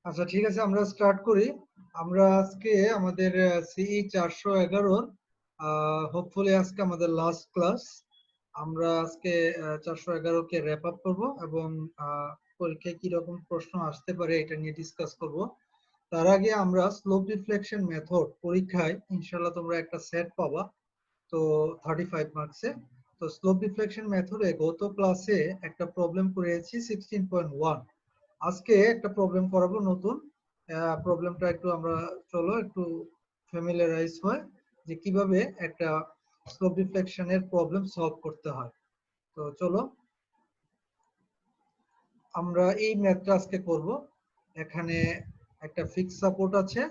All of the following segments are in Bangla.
আচ্ছা ঠিক আছে, আমরা স্টার্ট করি। আমরা আজকে আমাদের সিই 411 হোপফুলি আজকে আমাদের লাস্ট ক্লাস। আমরা আজকে 411 কে র্যাপ আপ করবো এবং পরীক্ষায় কি রকম প্রশ্ন আসতে পারে এটা নিয়ে ডিসকাস করব। তার আগে আমরা স্লোপ রিফ্লেকশন মেথড পরীক্ষায় ইনশাআল্লাহ তোমরা একটা সেট পাবা, তো 35 মার্কসে। তো স্লোপ রিফ্লেকশন মেথডে গত ক্লাসে একটা প্রবলেম করেছি 16.1। আজকে একটা প্রবলেম করাবো নতুন। প্রবলেমটা একটু আমরা চলো একটু ফ্যামিলিয়ারাইজ হয় যে কিভাবে একটা স্লোপ রিফ্লেকশনের প্রবলেম সলভ করতে হয়। তো চলো আমরা এই ম্যাথটা আজকে করব। এখানে একটা ফিক্স সাপোর্ট আছে,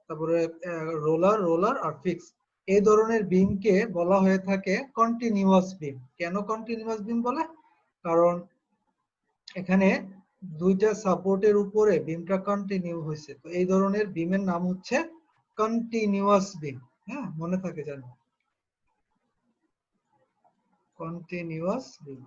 তারপরে রোলার রোলার আর ফিক্স। এই ধরনের বিমকে বলা হয়ে থাকে কন্টিনিউয়াস বিম। কেন কন্টিনিউয়াস বিম বলে? কারণ এখানে দুইটা সাপোর্টের উপরে বিমটা কন্টিনিউ হয়েছে, তো এই ধরনের বিমের নাম হচ্ছে কন্টিনিউয়াস বিম। হ্যাঁ, মনে থাকে জানো, কন্টিনিউয়াস বিম।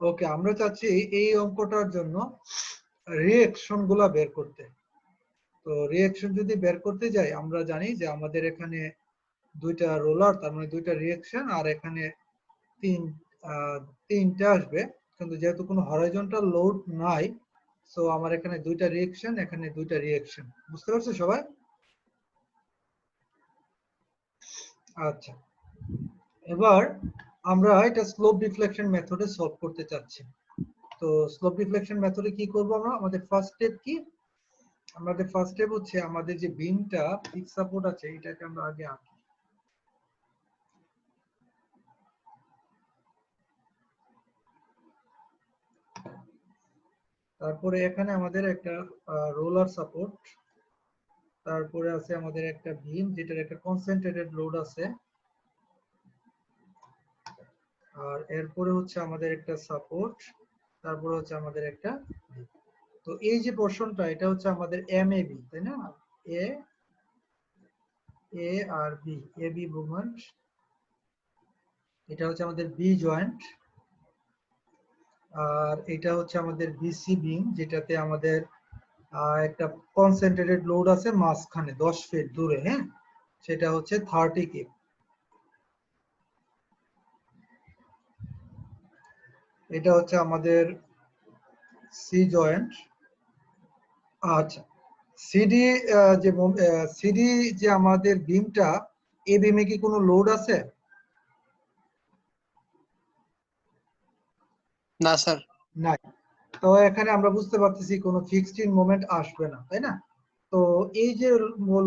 ওকে, আমরা চাচ্ছি এই অঙ্কটার জন্য রিঅ্যাকশন গুলা বের করতে। তো রিঅ্যাকশন যদি বের করতে যাই, আমরা জানি যে আমাদের এখানে দুইটা রোলার, তার মানে দুইটা রিঅ্যাকশন, আর এখানে তিন তিনটা আসবে। কিন্তু যেহেতু কোনো হরাইজন্টাল লোড নাই, সো আমার এখানে দুইটা রিঅ্যাকশন, এখানে দুইটা রিঅ্যাকশন। বুঝতে পারছো সবাই? আচ্ছা, এবার আমরা এটা স্লোপ ডিফ্লেকশন মেথডে সলভ করতে চাচ্ছি। তো স্লোপ ডিফ্লেকশন মেথডে কি করব আমরা? আমাদের ফার্স্ট স্টেপ কি? আমাদের ফার্স্ট স্টেপ হচ্ছে আমাদের যে বিমটা ফিক্স সাপোর্ট আছে এটাকে আমরা আগে আঁকি। তারপরে এখানে আমাদের একটা রোলার সাপোর্ট, তারপরে আছে আমাদের একটা বিম যেটার একটা কনসেন্ট্রেটেড লোড আছে, আর এরপরে হচ্ছে আমাদের একটা সাপোর্ট, তারপরে হচ্ছে আমাদের একটা beam। তো এই যে পোরশনটা এটা হচ্ছে আমাদের এম এ বি, তাই না? এ এ আর বি, এ বি মুভমেন্ট। এটা হচ্ছে আমাদের বি জয়েন্ট, আর এটা হচ্ছে আমাদের বিসি বিম যেটাতে আমাদের একটা কনসেন্ট্রেটেড লোড আছে মাঝখানে 10 ফিট দূরে। হ্যাঁ, সেটা হচ্ছে 30 কিপ। এটা হচ্ছে আমাদের সি জয়েন্ট। আচ্ছা, সিডি যে সিডি যে আমাদের বিমটা, এই বিমে কি কোনো লোড আছে? না স্যার। নাই। তো এখানে আমরা বুঝতে পারতেছি কোনো ফিক্সড ইন মোমেন্ট আসবে না, তাই না? তো এই যে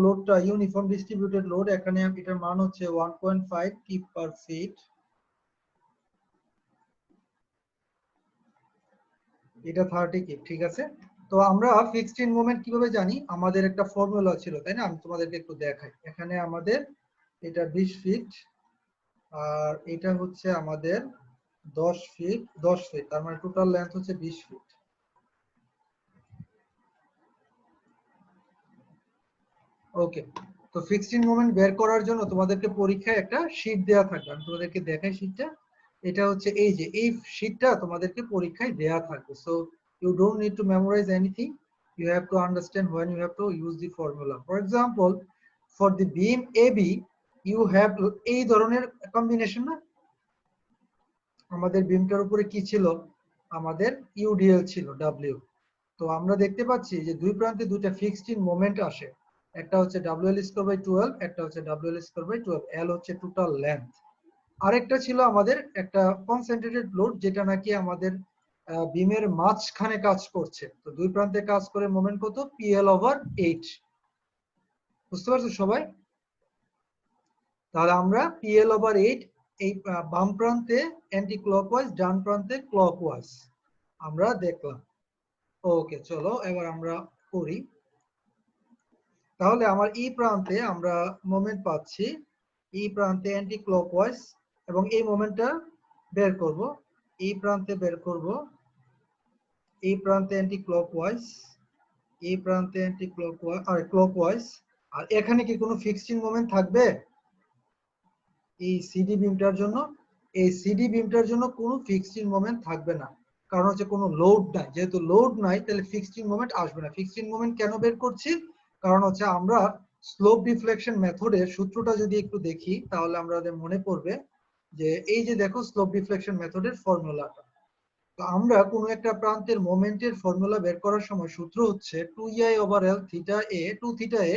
লোডটা ইউনিফর্ম ডিস্ট্রিবিউটেড লোড, এখানে এটার মান হচ্ছে 1.5 কিপ পার ফিট। এটা 30 কিপ, ঠিক আছে। তো আমরা ফিক্সড ইন মোমেন্ট কিভাবে জানি? আমাদের একটা ফর্মুলা ছিল, তাই না? আমি তোমাদেরকে একটু দেখাই। এখানে আমাদের এটা 20 ফিট, আর এটা হচ্ছে আমাদের 10 ফিট 10 ফিট, তার মানে টোটাল লেন্থ হচ্ছে 20 ফিট। ওকে, তো ফিক্সড ইন মোমেন্ট বের করার জন্য তোমাদেরকে পরীক্ষায় একটা শীট দেওয়া থাকবে। আমি তোমাদেরকে দেখাই শীটটা। এটা হচ্ছে এই যে এই শীটটা তোমাদেরকে পরীক্ষায় দেওয়া থাকবে। So you don't need to memorize anything, you have to understand when you have to use the formula. For example, for the beam AB you have এই ধরনের কম্বিনেশন না, আমাদের বিমটার উপরে কি ছিল? আমাদের ইউডিএল ছিল, ডাব্লিউ। তো আমরা দেখতে পাচ্ছি যে দুই প্রান্তে দুইটা ফিক্সড ইন মোমেন্ট আসে। একটা হচ্ছে ডাব্লিউ এল স্কয়ার বাই 12, একটা হচ্ছে ডাব্লিউ এল স্কয়ার বাই 12। এল হচ্ছে টোটাল লেন্থ। আরেকটা ছিল আমাদের একটা কনসেন্ট্রেটেড লোড, যেটা নাকি আমাদের বিমের মাঝখানে কাজ করছে। তো দুই প্রান্তে কাজ করে মোমেন্ট কত? PL over 8। বুঝতে পারছো সবাই? তাহলে আমরা পিএল ওভার 8 এই বাম প্রান্তে অ্যান্টি ক্লকওয়াইজ, ডান প্রান্তে ক্লকওয়াইজ আমরা দেখলাম। ওকে, চলো এবার আমরা করি। তাহলে আমার ই প্রান্তে আমরা মোমেন্ট পাচ্ছি, ই প্রান্তে অ্যান্টি ক্লকওয়াইজ, এবং এই মোমেন্টটা বের করব। এই প্রান্তে বের করব, এই প্রান্তে অ্যান্টি ক্লকওয়াইজ, এই প্রান্তে অ্যান্টি ক্লকওয়াইজ আর ক্লকওয়াইজ। আর এখানে কি কোনো ফিক্সড মোমেন্ট থাকবে? এই সিডি বিমটার জন্য, এই সিডি বিমটার জন্য কোনো ফিক্সড মোমেন্ট থাকবে না, কারণ হচ্ছে কোনো লোড নাই। যেহেতু লোড নাই তাহলে ফিক্সড মোমেন্ট আসবে না। ফিক্সড মোমেন্ট কেন বের করছি? কারণ হচ্ছে আমরা স্লোপ ডিফ্লেকশন মেথডের সূত্রটা যদি একটু দেখি তাহলে আমাদের মনে পড়বে যে এই যে দেখো স্লোপ ডিফ্লেকশন মেথডের ফর্মুলাটা। তো আমরা কোনো একটা প্রান্তের মোমেন্টের ফর্মুলা বের করার সময় সূত্র হচ্ছে 2i/l theta a 2 theta a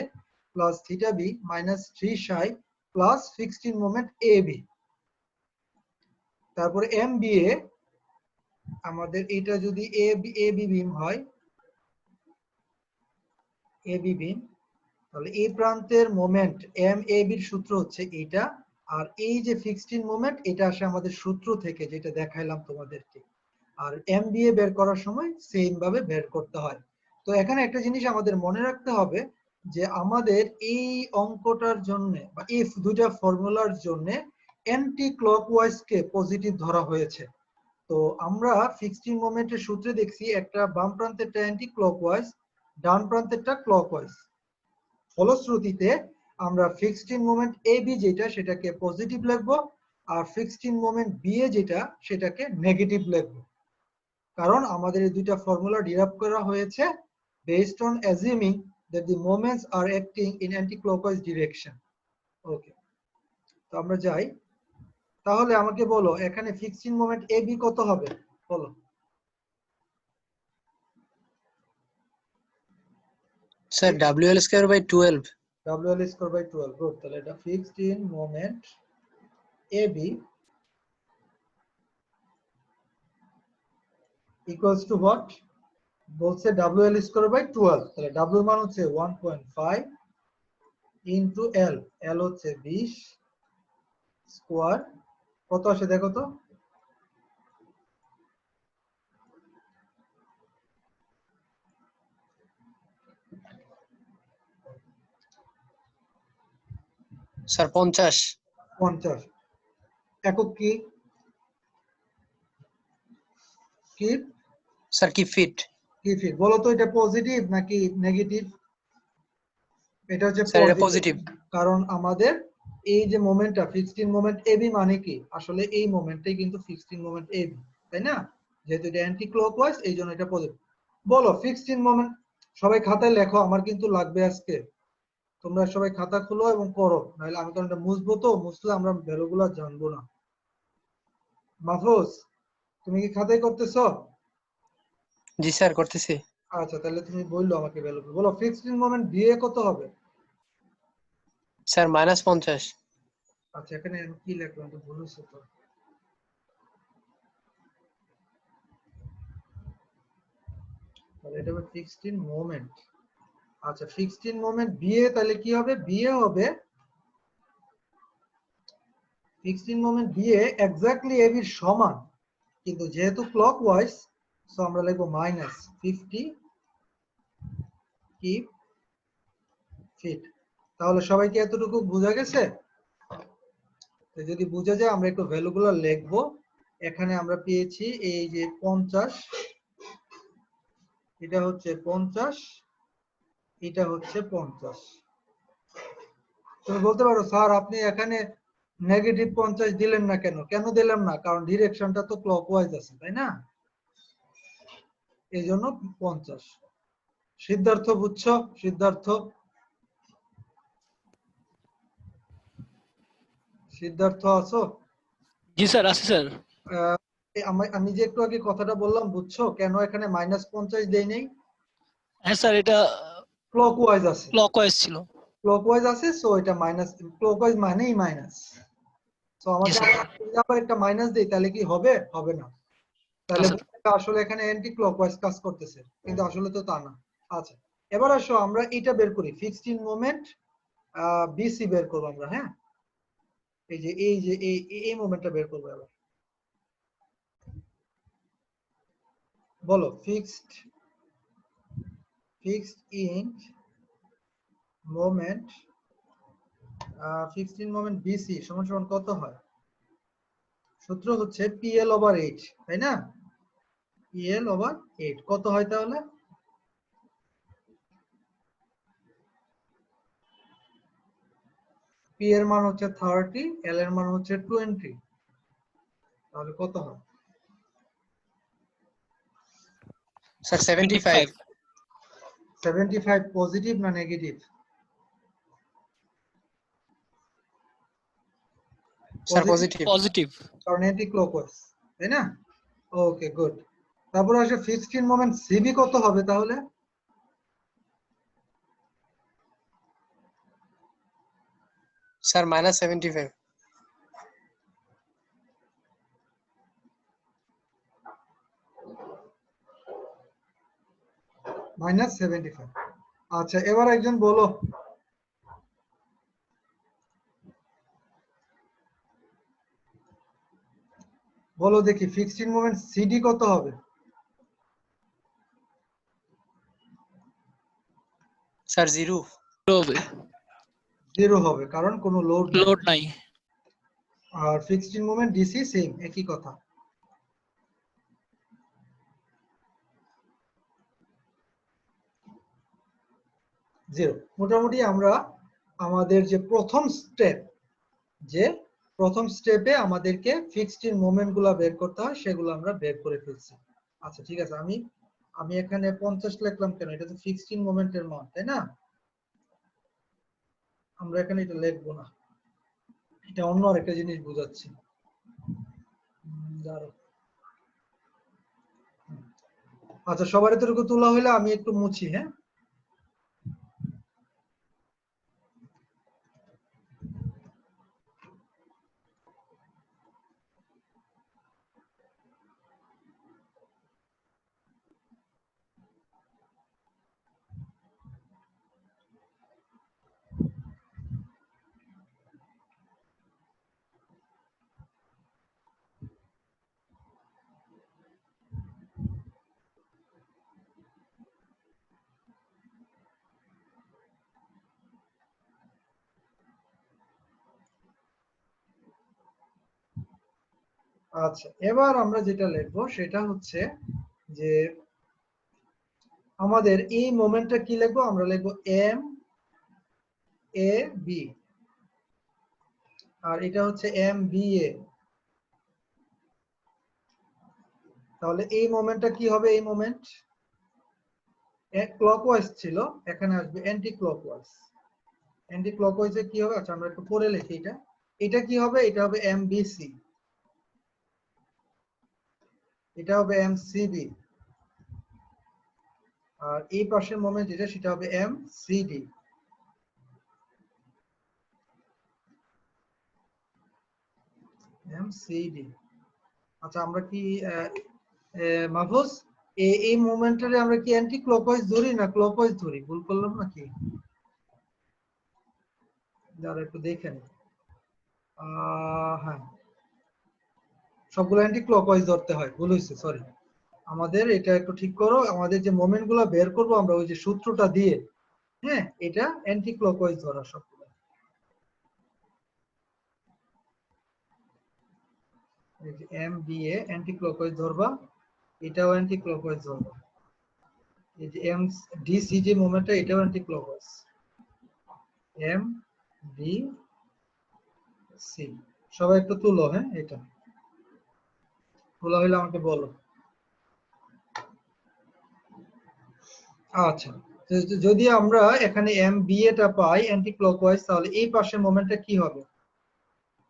plus theta b minus 3 psi plus fixed moment ab। তারপরে mba, আমাদের এটা যদি ab বিম হয়, ab বিম, তাহলে এই প্রান্তের মোমেন্ট mab এর সূত্র হচ্ছে এটা। আর এই যে ফিক্সড মোমেন্ট এটা আসে আমাদের সূত্র থেকে, যেটা দেখাইলাম তোমাদেরকে। আর MBA বের করার সময় সেম ভাবে বের করতে হয়। তো এখানে একটা জিনিস আমাদের মনে রাখতে হবে যে আমাদের এই অঙ্কটার জন্য বা এই দুইটা ফর্মুলার জন্য অ্যান্টি ক্লকওয়াইজ কে পজিটিভ ধরা হয়েছে। তো আমরা ফিক্সড মোমেন্টের সূত্রে দেখছি একটা বাম প্রান্তেরটা অ্যান্টি ক্লকওয়াইজ, ডান প্রান্তেরটা ক্লকওয়াইজ। ফলশ্রুতিতে আমরা ফিক্সড মোমেন্ট AB যেটা সেটাকে পজিটিভ লিখবো, আর ফিক্সড মোমেন্ট BA যেটা সেটাকে নেগেটিভ লিখবো। কারণ আমাদের এই দুইটা ফর্মুলা ডিরাইভ করা হয়েছে based on assuming that the moments are acting in anti-clockwise direction. ওকে, তো আমরা যাই। তাহলে আমাকে বলো এখানে ফিক্সড মোমেন্ট AB কত হবে বলো। Sir WL²/12। WL²/12, good. তাহলে এটা fixed moment AB equals to what? বলছে WL²/12। তাহলে W মান হচ্ছে 1.5 ইনটু L, L হচ্ছে 20 স্কয়ার। কত আসে দেখো তো? স্যার 50। 50। একক কি? কি স্যার কি ফিট? কি ফিট? বলো তো এটা পজিটিভ নাকি নেগেটিভ? এটা হচ্ছে স্যার এটা পজিটিভ, পজিটিভ। কারণ আমাদের এই যে মোমেন্টটা ফিক্সড মোমেন্ট এবি মানে কি? আসলে এই মোমেন্টটাই কিন্তু ফিক্সড মোমেন্ট এবি, তাই না? যেহেতু এটা অ্যান্টি ক্লকওয়াইজ এই জন্য এটা পজিটিভ। বলো ফিক্সড মোমেন্ট, সবাই খাতায় লেখো, আমার কিন্তু লাগবে আজকে। তোমরা সবাই খাতা খুলো এবং করো, নাহলে আমি কারণ এটা মুছবো, তো মুছলে আমরা ভ্যালুগুলো জানবো না। মাহফুজ, তুমি কি খাতায় করতেছো? জি স্যার করতেছি। আচ্ছা, তাহলে তুমি বললো আমাকে ভ্যালুগুলো বলো। ফিক্সড মোমেন্ট বিএ কত হবে? স্যার -50। আচ্ছা, এখানে আমি কি লিখলাম তো ভুল হয়েছে তো। তাহলে এটা হবে ফিক্সড মোমেন্ট। আচ্ছা, ফিক্সড মোমেন্ট বিএ তাহলে কি হবে? বিএ হবে fixed moment BA exactly AB এর সমান, কিন্তু যেহেতু ক্লকওয়াইজ সো আমরা লিখব -50 কি ফিট। তাহলে সবাইকে এতটুকু বোঝা গেছে? তো যদি বোঝা যায় আমরা একটু ভ্যালুগুলো লিখবো। এখানে আমরা পেয়েছি এই যে 50, এটা হচ্ছে 50, এটা হচ্ছে 50। তুমি বলতে পারো স্যার আপনি এখানে -50 দিলেন না কেন? কেন দিলাম না? কারণ ডিরেকশনটা তো ক্লকওয়াইজ আছে, তাই না? এই জন্য 50। সিদ্ধার্থ বুঝছো? সিদ্ধার্থ, সিদ্ধার্থ আছো? জি স্যার, আছে স্যার। আমি যে একটু আগে কথাটা বললাম বুঝছো কেন এখানে -50 দেই নেই? হ্যাঁ স্যার, এটা ক্লকওয়াইজ আছে, ক্লকওয়াইজ ছিল। ক্লকওয়াইজ আছে, সো এটা মাইনাস, ক্লকওয়াইজ মানেই মাইনাস। সো জি আমাকে স্যার। আবার একটা মাইনাস দেই তাহলে কি হবে? হবে না। তাহলে না স্যার। আসলে এখানে অ্যান্টি ক্লকওয়াইজ কাজ করতেছে, কিন্তু আসলে তো তা না। আচ্ছা, এবার আসো আমরা এটা বের করি, ফিক্সড মোমেন্ট বিসি বের করব আমরা। হ্যাঁ, এই যে এই মোমেন্টটা বের করব এবার। বলো fixed in moment, fixed in moment BC সমান সমান কত হয়? সূত্র হচ্ছে PL/8, তাই না? PL/8 কত হয় তাহলে? পি এর মান হচ্ছে 30, এল এর মান হচ্ছে 20, তাহলে কত হবে? স্যার 75 75 পজিটিভ না নেগেটিভ? Sir positive positive. কারণ অ্যান্টি ক্লকওয়াইজ, তাই না? ওকে, গুড। তারপর আসে ফিক্সড ইন মোমেন্ট সিবি কত হবে তাহলে? স্যার -75 -75। আচ্ছা, এবার একজন বলো। বলো দেখি ফিক্সড ইন মোমেন্ট সিডি কত হবে? স্যার 0 হবে, 0 হবে, কারণ কোনো লোড নেই। লোড নাই। আর fixed in moment DC same, একই কথা। জিরো। মোটামুটি আমরা আমাদের যে প্রথম স্টেপে আমাদেরকে ফিক্সড ইন মোমেন্ট গুলা বের করতে হয় সেগুলো আমরা বের করে ফেলছি। আচ্ছা ঠিক আছে, আমি এখানে 50 লিখলাম কেন? এটা তো ফিক্সড ইন মোমেন্টের মান, তাই না? আমরা এখানে এটা লিখবো না, এটা অন্য আরেকটা জিনিস বোঝাচ্ছি। দাঁড়াও। আচ্ছা, সবার এতটুকু তোলা হলে আমি একটু মুছি, হ্যাঁ? আচ্ছা, এবার আমরা যেটা লিখবো সেটা হচ্ছে যে আমাদের এই মোমেন্টটা কি লিখবো? আমরা লিখবো এম এ বি, আর এটা হচ্ছে এম বি এ। তাহলে এই মোমেন্টটা কি হবে? এই মোমেন্ট ক্লকওয়াইজ ছিল, এখানে আসবে অ্যান্টি ক্লকওয়াইজ। অ্যান্টি ক্লকওয়াইজে কি হবে? আচ্ছা, আমরা একটু পরে লিখি। এটা কি হবে? এটা হবে এম বি সি, এটা হবে এম সি বি, আর এই পাশের মোমেন্ট যেটা সেটা হবে M C D. M C D. আচ্ছা, আমরা কি মাহফুজ এই মোমেন্টারে আমরা কি অ্যান্টি ক্লকওয়াইজ ধরি না ক্লকওয়াইজ ধরি? ভুল করলাম নাকি? যারা একটু দেখেন। হ্যাঁ, সবগুলো অ্যান্টি ক্লকওয়াইজ ধরতে হয়, ভুল হয়েছে, সরি। আমাদের এটা একটু ঠিক করো, আমাদের যে মোমেন্ট গুলো বের করবো আমরা ওই যে সূত্রটা দিয়ে, হ্যাঁ, এটা অ্যান্টি ক্লকওয়াইজ ধরা সবগুলো। এই যে এম বি এ অ্যান্টি ক্লকওয়াইজ ধরবা, এটাও অ্যান্টি ক্লকওয়াইজ ধরবা। এই যে এম ডি সি যে মোমেন্টটা, এটাও anti clockwise. M D C. সবাই একটু তুলো, হ্যাঁ, এটা তোলা হলে আমাকে বলো। আচ্ছা, যদি আমরা এখানে এম বি এটা পাই অ্যান্টি ক্লকওয়াইজ, তাহলে এই পাশের মোমেন্টটা কি হবে?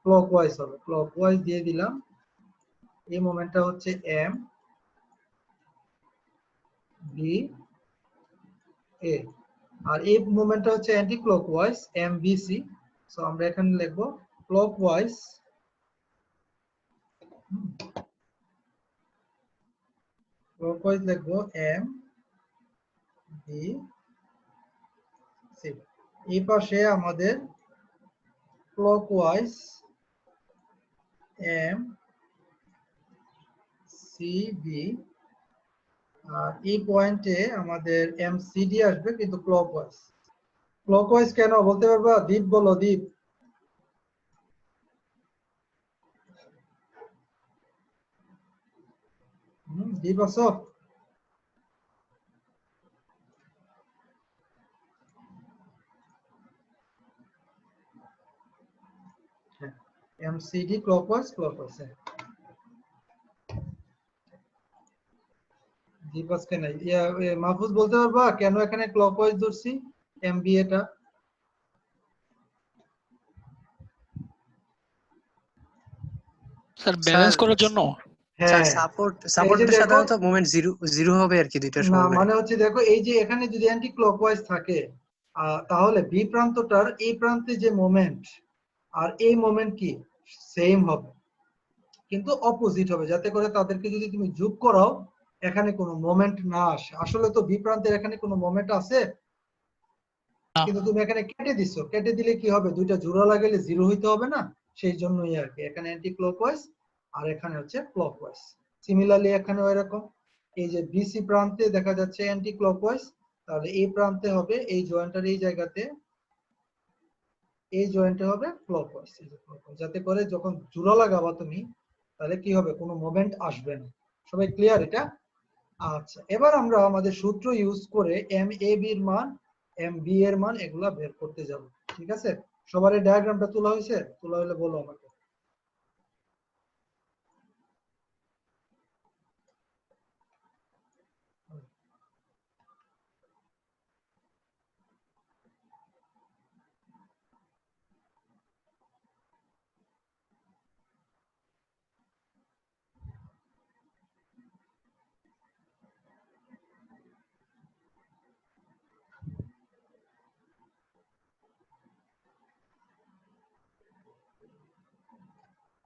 ক্লকওয়াইজ হবে। ক্লকওয়াইজ দিয়ে দিলাম। এই মোমেন্টটা হচ্ছে এম বি এ, আর এই মোমেন্টটা হচ্ছে anti clockwise M B C. So আমরা এখানে লিখবো ক্লকওয়াইজ, ক্লকওয়াইজ লিখবো এম বি সি। এই পাশে আমাদের ক্লকওয়াইজ এম সি বি, আর এই পয়েন্টে আমাদের এম সি ডি আসবে, কিন্তু ক্লকওয়াইজ। ক্লকওয়াইজ কেন বলতে পারবা? দীপ বলো, দীপ। দীপ আছো? এমসিডি ক্লকওয়াইজ দীপাসকে নাই মাহফুজ বলতে পারবা কেন এখানে ক্লকওয়াইজ ধরছি এমবিএটা? স্যার ব্যালেন্স স্যার করার জন্য। স্যার হ্যাঁ সাপোর্টে দেখো, সাধারণত মোমেন্ট জিরো হবে আর কি দুইটার না সমন্বয়ে। মানে হচ্ছে দেখো এই যে এখানে যদি অ্যান্টি ক্লকওয়াইজ থাকে তাহলে বি প্রান্তটার এই প্রান্তে যে মোমেন্ট আর এই মোমেন্ট কি সেম হবে, কিন্তু অপোজিট হবে, যাতে করে তাদেরকে যদি তুমি যোগ করাও এখানে কোনো মোমেন্ট না আসে। আসলে তো বি প্রান্তের এখানে কোনো মোমেন্ট আছে, না। কিন্তু তুমি এখানে কেটে দিছো, কেটে দিলে কি হবে, দুইটা জোড়া লাগালে জিরো হইতে হবে না, সেই জন্যই আর কি এখানে অ্যান্টি ক্লকওয়াইজ আর এখানে হচ্ছে ক্লকওয়াইজ। সিমিলারলি এখানেও এরকম, এই যে বিসি প্রান্তে দেখা যাচ্ছে অ্যান্টি ক্লকওয়াইজ, তাহলে এই প্রান্তে হবে এই জয়েন্টার এই জায়গাতে, এই জয়েন্টে হবে ক্লকওয়াইজ, যাতে করে যখন জোড়া লাগাবা তুমি তাহলে কি হবে, কোনো মোমেন্ট আসবে না। সবাই ক্লিয়ার এটা? আচ্ছা, এবার আমরা আমাদের সূত্র ইউজ করে এম এ বি এর মান, এম বি এর মান এগুলা বের করতে যাব। ঠিক আছে, সবার এই ডায়াগ্রামটা তোলা হয়েছে? তোলা হলে বলো আমাকে।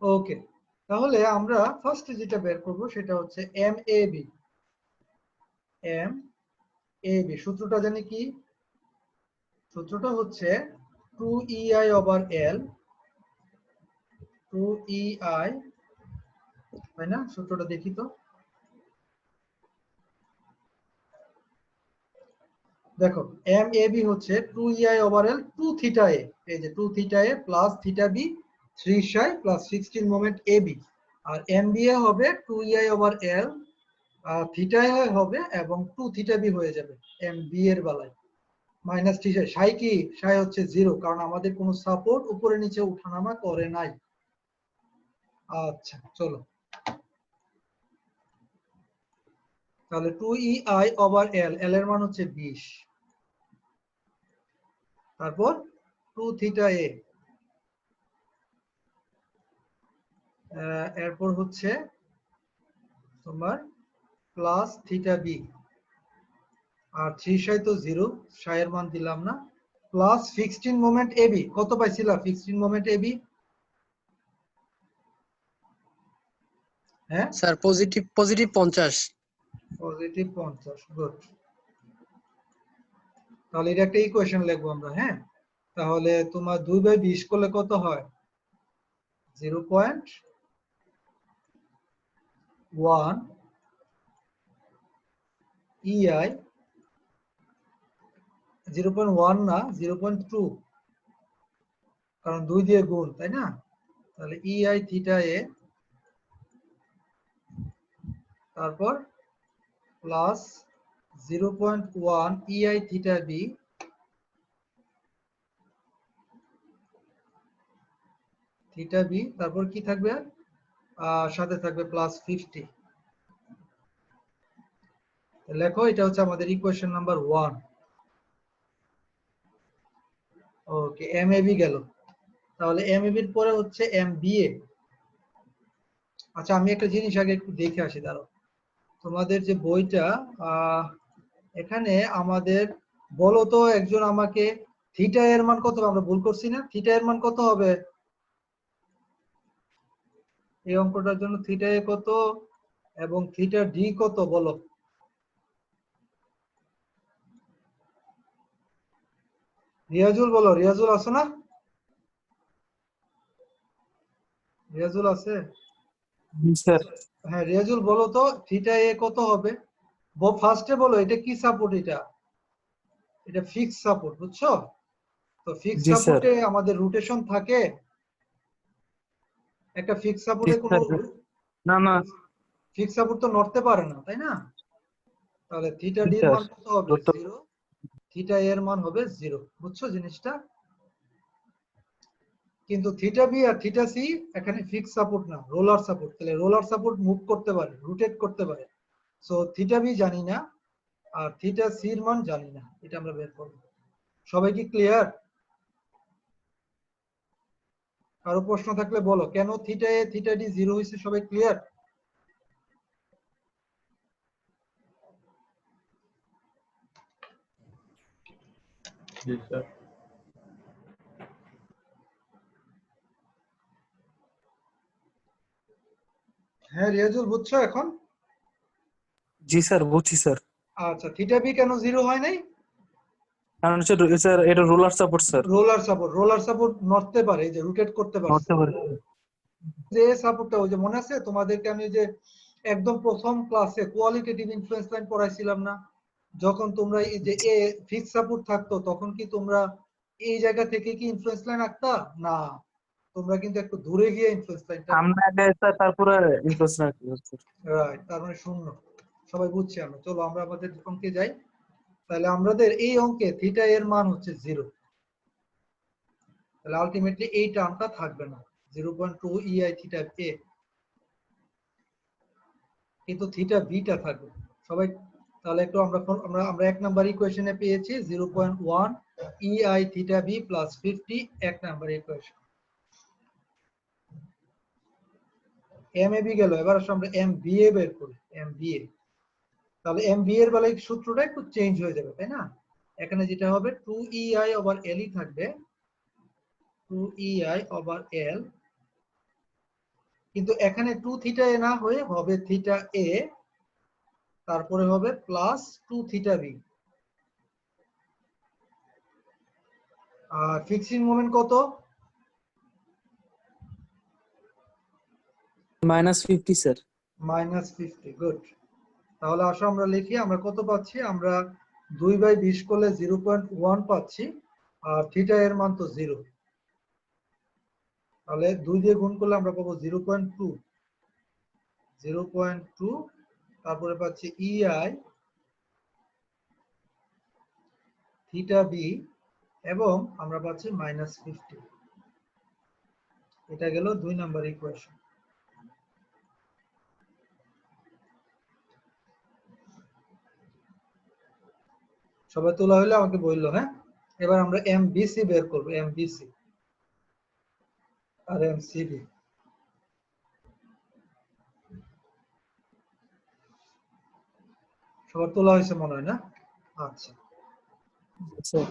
ওকে, তাহলে আমরা ফার্স্ট যেটা বের করব সেটা হচ্ছে M A B. M A B সূত্রটা জানি কি? সূত্রটা হচ্ছে 2EI ওভার L, 2EI, তাই না? সূত্রটা দেখি তো, দেখো এম এ বি হচ্ছে 2EI ওভার L 2 থিটা এ, এই যে 2 theta A plus theta B 3 Sai plus 16 moment A B, R M B এ হবে 2EI ওভার L থিটা এ হবে এবং 2 থিটা বি হয়ে যাবে এম বি এর বেলায়, মাইনাস থিটা সাই কি, সাই হচ্ছে 0, কারণ আমাদের কোনো সাপোর্ট উপরে নিচে উঠানামা করে নাই। আচ্ছা চলো, তাহলে 2EI ওভার L, L এর মান হচ্ছে 20, তারপর 2 থিটা এ, এরপর হচ্ছে তোমার প্লাস থিটা বি, আর 3 সাই তো 0, সাইয়ের মান দিলাম না, প্লাস 16 মোমেন্ট এবি, কত পাইছিলা 16 মোমেন্ট এবি? হ্যাঁ স্যার পজিটিভ 50। Positive 50, good. তাহলে এটা একটা ইকুয়েশন লিখবো আমরা। হ্যাঁ, তাহলে তোমার 2/20 করলে কত হয়? 0.1 EI, 0.1 না 0.2, কারণ 2 দিয়ে গুণ, তাই না? তাহলে EI থিটা এ, তারপর plus 0.1 EI theta B, theta B, তারপর কি থাকবে, সাথে থাকবে প্লাস 50। লেখো, এটা হচ্ছে আমাদের equation number 1। Okay, M A B গেল, তাহলে এম এ বির পরে হচ্ছে এম বি এ। আচ্ছা, আমি একটা জিনিস আগে একটু দেখে আসি, দাঁড়াও। তোমাদের যে বইটা, এখানে আমাদের বলো তো একজন আমাকে, থিটা এর মান কত? আমরা ভুল করছি না? থিটা এর মান কত হবে এই অঙ্কটার জন্য? থিটা এ কত এবং থিটা ডি কত বলো? রিয়াজুল বলো, রিয়াজুল আছো না? রিয়াজুল আছে? স্যার হ্যাঁ রিয়াজুল বলো তো থিটা এ কত হবে? ফার্স্টে বলো এটা কি সাপোর্ট, এটা ফিক্স সাপোর্ট, বুঝছো? তো ফিক্স জি স্যার সাপোর্টে আমাদের রোটেশন থাকে, একটা ফিক্স জি সাপোর্টে কোনো স্যার না না ফিক্স সাপোর্ট তো নড়তে পারে না, তাই না? তাহলে থিটা জি ডি এর স্যার মান কত হবে? ধরতে 0, থিটা এর মান হবে 0, বুঝছো জিনিসটা? কিন্তু থিটা বি আর থিটা সি এখানে ফিক্স সাপোর্ট না, রোলার সাপোর্ট। তাহলে রোলার সাপোর্ট মুভ করতে পারে, রোটেট করতে পারে। সো থিটা বি জানি না আর থিটা সি এর মান জানি না, এটা আমরা বের করব। সবাই কি ক্লিয়ার? কারো প্রশ্ন থাকলে বলো, কেন থিটা এ থিটা ডি 0 হয়েছে? সবাই ক্লিয়ার? জি স্যার। হ্যাঁ রিয়াজুল, বুঝছো এখন? জি স্যার, বুঝছি স্যার। আচ্ছা, থিটা বি কেন 0 হয় নাই? কারণ স্যার এটা roller support sir. Roller support নড়তে পারে, এই যে রোটেট করতে পারছে। ধরতে পারে। যে সাপোর্টটা, ওই যে মনে আছে তোমাদেরকে আমি যে একদম প্রথম ক্লাসে কোয়ালিটেটিভ ইনফ্লুয়েন্স লাইন পড়াইছিলাম না? যখন তোমরা এই যে এ ফিক্স সাপোর্ট থাকতো, তখন কি তোমরা এই জায়গা থেকে কি ইনফ্লুয়েন্স লাইন আঁকতা না? তোমরা কিন্তু একটু দূরে গিয়ে ইনফ্লুয়েন্স লাইনটা, আমরা আগে স্যার, তারপরে ইনফ্লুয়েন্স রাখি স্যার। রাইট, তার মানে শূন্য। সবাই বুঝছি আমরা। চলো আমরা আমাদের অঙ্কে যাই। তাহলে আমাদের এই অঙ্কে থিটা এর মান হচ্ছে 0। তাহলে আলটিমেটলি এই টার্মটা থাকবে না, 0.2 EI থিটা এ, কিন্তু থিটা বিটা থাকবে। সবাই তাহলে একটু আমরা আমরা এক নাম্বার ইকুয়েশনে পেয়েছি 0.1 EI থিটা বি প্লাস 50, এক number equation. M A B গেল, এবার আসলে আমরা এম বি এ বের করি। এম বি এ, তাহলে এম বি এর বেলায় সূত্রটা একটু চেঞ্জ হয়ে যাবে, তাই না? এখানে যেটা হবে 2 EI ওভার এল ই থাকবে, 2 EI ওভার এল। কিন্তু এখানে 2 থিটা এ না হয়ে হবে থিটা এ, তারপরে হবে প্লাস 2 থিটা বি। আর ফিক্সিং মোমেন্ট কত? -50 স্যার। -50, গুড। তাহলে আসো আমরা লিখি, আমরা কত পাচ্ছি? আমরা 2/20 করলে 0.1 পাচ্ছি, আর থিটা এর মান তো 0। তাহলে 2 দিয়ে গুণ করলে আমরা পাবো 0.2, 0.2। তারপরে পাচ্ছি EI থিটা বি, এবং আমরা পাচ্ছি -50। এটা গেল 2 নাম্বার ইকুয়েশন। সবাই তোলা হলে আমাকে বললো, হ্যাঁ? এবার আমরা এমবিসি বের করবো, এমবিসি আর এমসিবি। সবার তোলা হয়েছে মনে হয় না? আচ্ছা, স্যার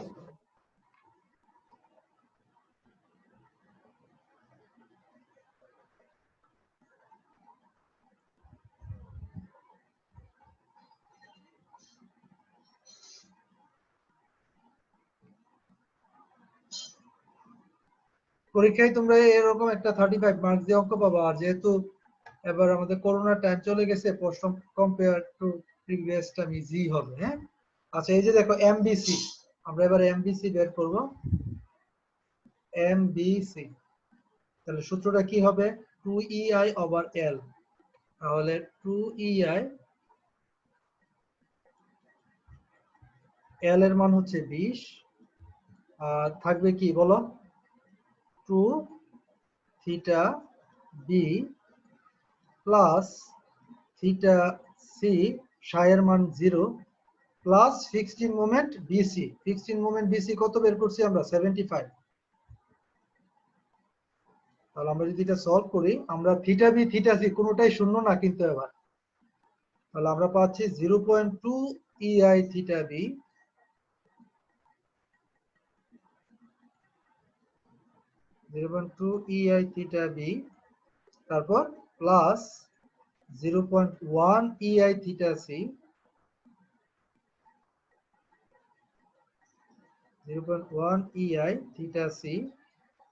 পরীক্ষায় তোমরা এরকম একটা 35 মার্কস দিয়ে অঙ্ক পাবা। আর যেহেতু এবার আমাদের করোনা টাইম চলে গেছে, প্রশ্ন compare to previous time easy হবে, হ্যাঁ? আচ্ছা, এই যে দেখো এমবিসি, আমরা এবার এমবিসি বের করব। এমবিসি, তাহলে সূত্রটা কি হবে? 2EI ওভার এল। তাহলে 2EI, এল এর মান হচ্ছে 20, আর থাকবে কি বলো? 2 theta B plus theta C, সাইয়ের মান 0, plus fixed in moment BC. Fixed in moment BC কত বের করছি আমরা? 75। তাহলে আমরা যদি এটা সলভ করি, আমরা থিটা বি থিটা সি কোনোটাই শূন্য না কিন্তু এবার। তাহলে আমরা পাচ্ছি 0.2 EI theta B, 0.2 EI theta B, তারপর plus 0.1 EI theta C, 0.1 EI theta C,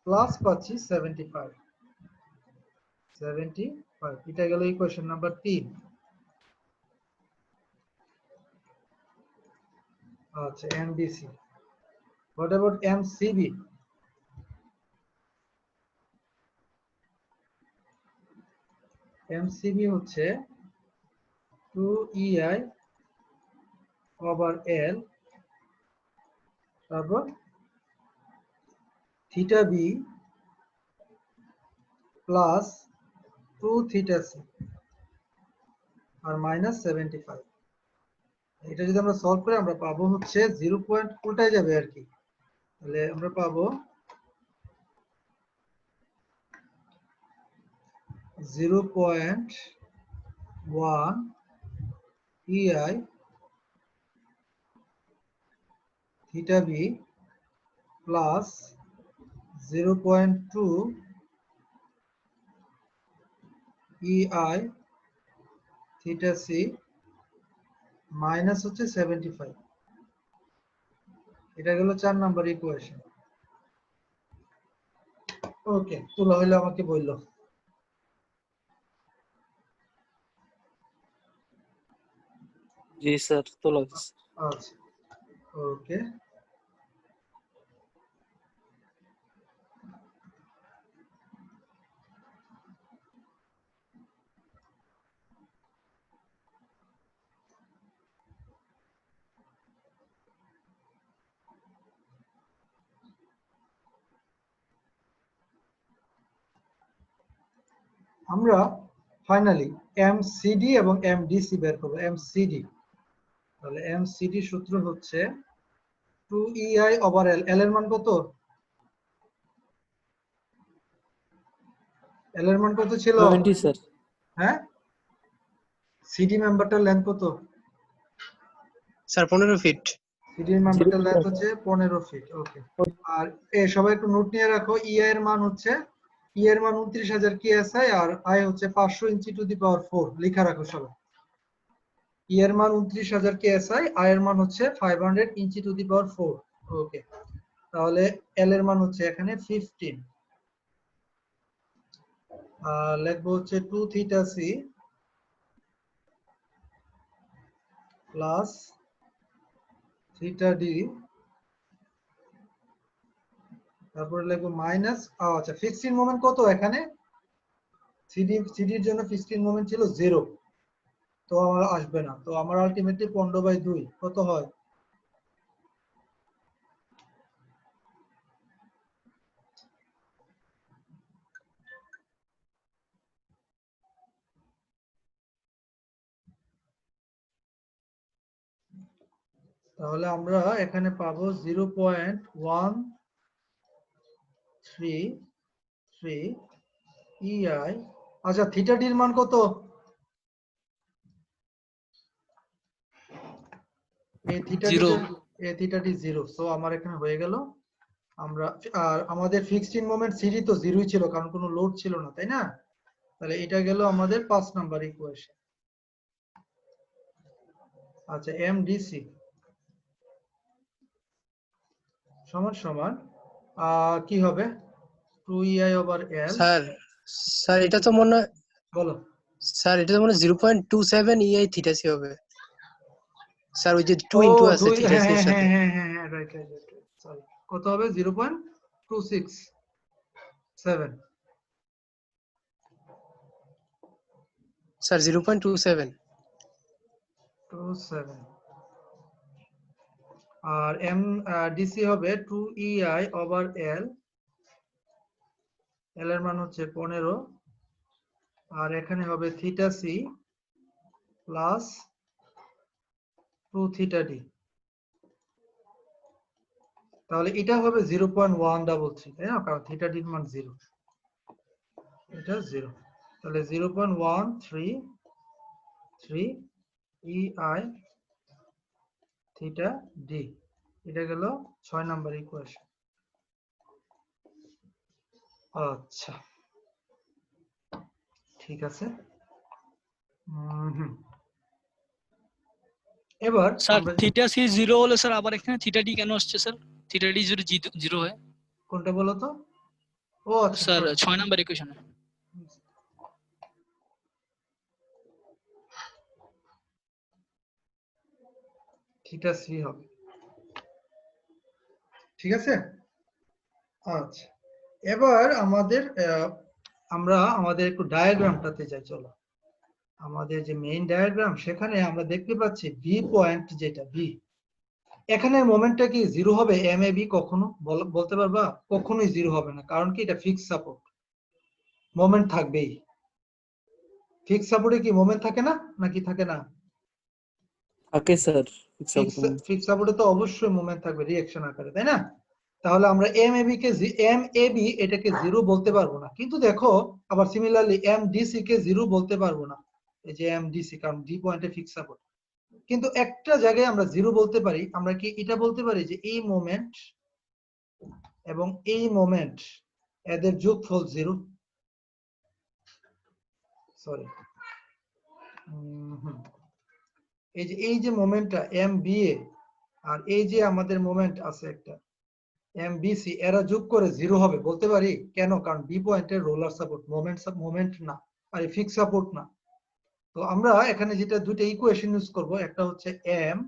plus পাচ্ছি 75। এটা গেল ইকুয়েশন নাম্বার 3। আচ্ছা, MBC. What about MCB? MCB হচ্ছে 2 EI ওভার এল, তারপর theta B plus 2 theta C আর মাইনাস 75। এটা যদি আমরা সলভ করি আমরা পাবো হচ্ছে 0 পয়েন্ট উল্টায় যাবে আর কি, তাহলে আমরা পাবো 0.1 EI theta b plus 0.2 EI theta c minus হচ্ছে 75। এটা গেল 4 নাম্বার ইকুয়েশন। ওকে, তোলা হইলে আমাকে বললো। জি স্যার, তোলা হয়েছে। আচ্ছা, ওকে। আমরা ফাইনালি এমসিডি এবং এমডিসি বের করব। এমসিডি, তাহলে এমসিডি সূত্র হচ্ছে 2EI ওভার এল। এল এর মান কত? এল এর মান কত ছিল? 20 স্যার। হ্যাঁ, সিডি মেম্বারটার লেন্থ কত? Sir 15 feet. সিডি মেম্বারটার লেন্থ হচ্ছে 15 ফিট। ওকে, আর সবাই একটু নোট নিয়ে রাখো। ইআই এর মান হচ্ছে, ই এর মান 29,000 কেএসআই আর আই হচ্ছে 500 ইঞ্চি টু দি পাওয়ার 4। লেখা রাখো সবাই। ই এর মান 29,000 কেএসআই, আই এর মান হচ্ছে 500 ইঞ্চি টু দি পাওয়ার 4। ওকে, তাহলে এল এর মান হচ্ছে এখানে 15, লিখবো হচ্ছে 2 theta C plus theta D, তারপরে লিখবো মাইনাস, আচ্ছা ফিক্সড মোমেন্ট কত এখানে? সিডির জন্য ফিক্সড মোমেন্ট ছিল 0, তো আমার আসবে না, তো আমার আলটিমেটলি 15/2 কত হয়? তাহলে আমরা এখানে পাবো 0.133 EI। আচ্ছা, থিটা ডির মান কত? এই থিটা ডি, 0 এই থিটা ডি 0, সো আমার এখানে হয়ে গেল। আমরা আর আমাদের ফিক্সড মোমেন্ট সিডি তো 0ই ছিল কারণ কোনো লোড ছিল না, তাই না? তাহলে এটা গেল আমাদের 5 নাম্বার ইকুয়েশন। আচ্ছা, এমডিসি সমান সমান কি হবে? 2EI ওভার এল। স্যার স্যার এটা তো মনে হয়, বলো। স্যার এটা তো মনে হয় 0.27 EI থিটা সি হবে স্যার। ওই যে 2 ও ইনটু আছে 2, থিটা হ্যাঁ সি এর হ্যাঁ সাথে। হ্যাঁ হ্যাঁ হ্যাঁ, রাইট রাইট রাইট, সরি। কত হবে? 0.267। স্যার 0.27। 27 আর এম ডিসি হবে 2EI ওভার এল। এল এর মান হচ্ছে 15, আর এখানে হবে theta C plus 2 theta D. তাহলে এটা হবে 0.133, তাই না? কারণ থিটা ডির মান 0, এটা 0। তাহলে 0.133 EI থিটা ডি, এটা গেল 6 নাম্বার ইকুয়েশন। আচ্ছা, ঠিক আছে। এবার স্যার আমরা থিটা সি 0 হলে স্যার আবার এখানে থিটা ডি কেন আসছে স্যার? থিটা ডি যদি 0 হয় কোনটা বলো তো? ও আচ্ছা, স্যার sorry। 6 নাম্বার ইকুয়েশনে। থিটা সি হবে, ঠিক আছে। আচ্ছা, এবার আমরা আমাদের একটু ডায়াগ্রামটাতে যাই, চলো। আমাদের যে মেইন ডায়াগ্রাম, সেখানে আমরা দেখতে পাচ্ছি বি পয়েন্ট, যেটা বি, এখানে মোমেন্টটা কি 0 হবে? এম এ বি কখনো বলতে পারবা? কখনোই 0 হবে না, কারণ কি এটা ফিক্সড সাপোর্ট। মোমেন্ট থাকবেই। ফিক্স সাপোর্টে কি মোমেন্ট থাকে না নাকি থাকে না? থাকে স্যার ফিক্স সাপোর্টে তো অবশ্যই মোমেন্ট থাকবে রিঅ্যাকশন আকারে, তাই না? তাহলে আমরা এম এ বি এটাকে 0 বলতে পারবো না, কিন্তু দেখো আবার সিমিলারলি এম ডিসি কে 0 বলতে পারবো না, এই যে এম ডিসি, কারণ ডি পয়েন্টে ফিক্স সাপোর্ট। কিন্তু একটা জায়গায় আমরা 0 বলতে পারি, আমরা কি এটা বলতে পারি যে এই মোমেন্ট এবং এই মোমেন্ট এদের যোগফল 0? সরি, এই যে মোমেন্টটা এম বি এ আর এই যে আমাদের মোমেন্ট আছে একটা এম বি সি, এরা যোগ করে 0 হবে বলতে পারি। কেন? কারণ বি পয়েন্টের রোলার সাপোর্ট, মোমেন্ট না, আর ফিক্স সাপোর্ট না। তো আমরা এখানে যেটা দুটো ইকুয়েশন ইউজ করব, একটা হচ্ছে M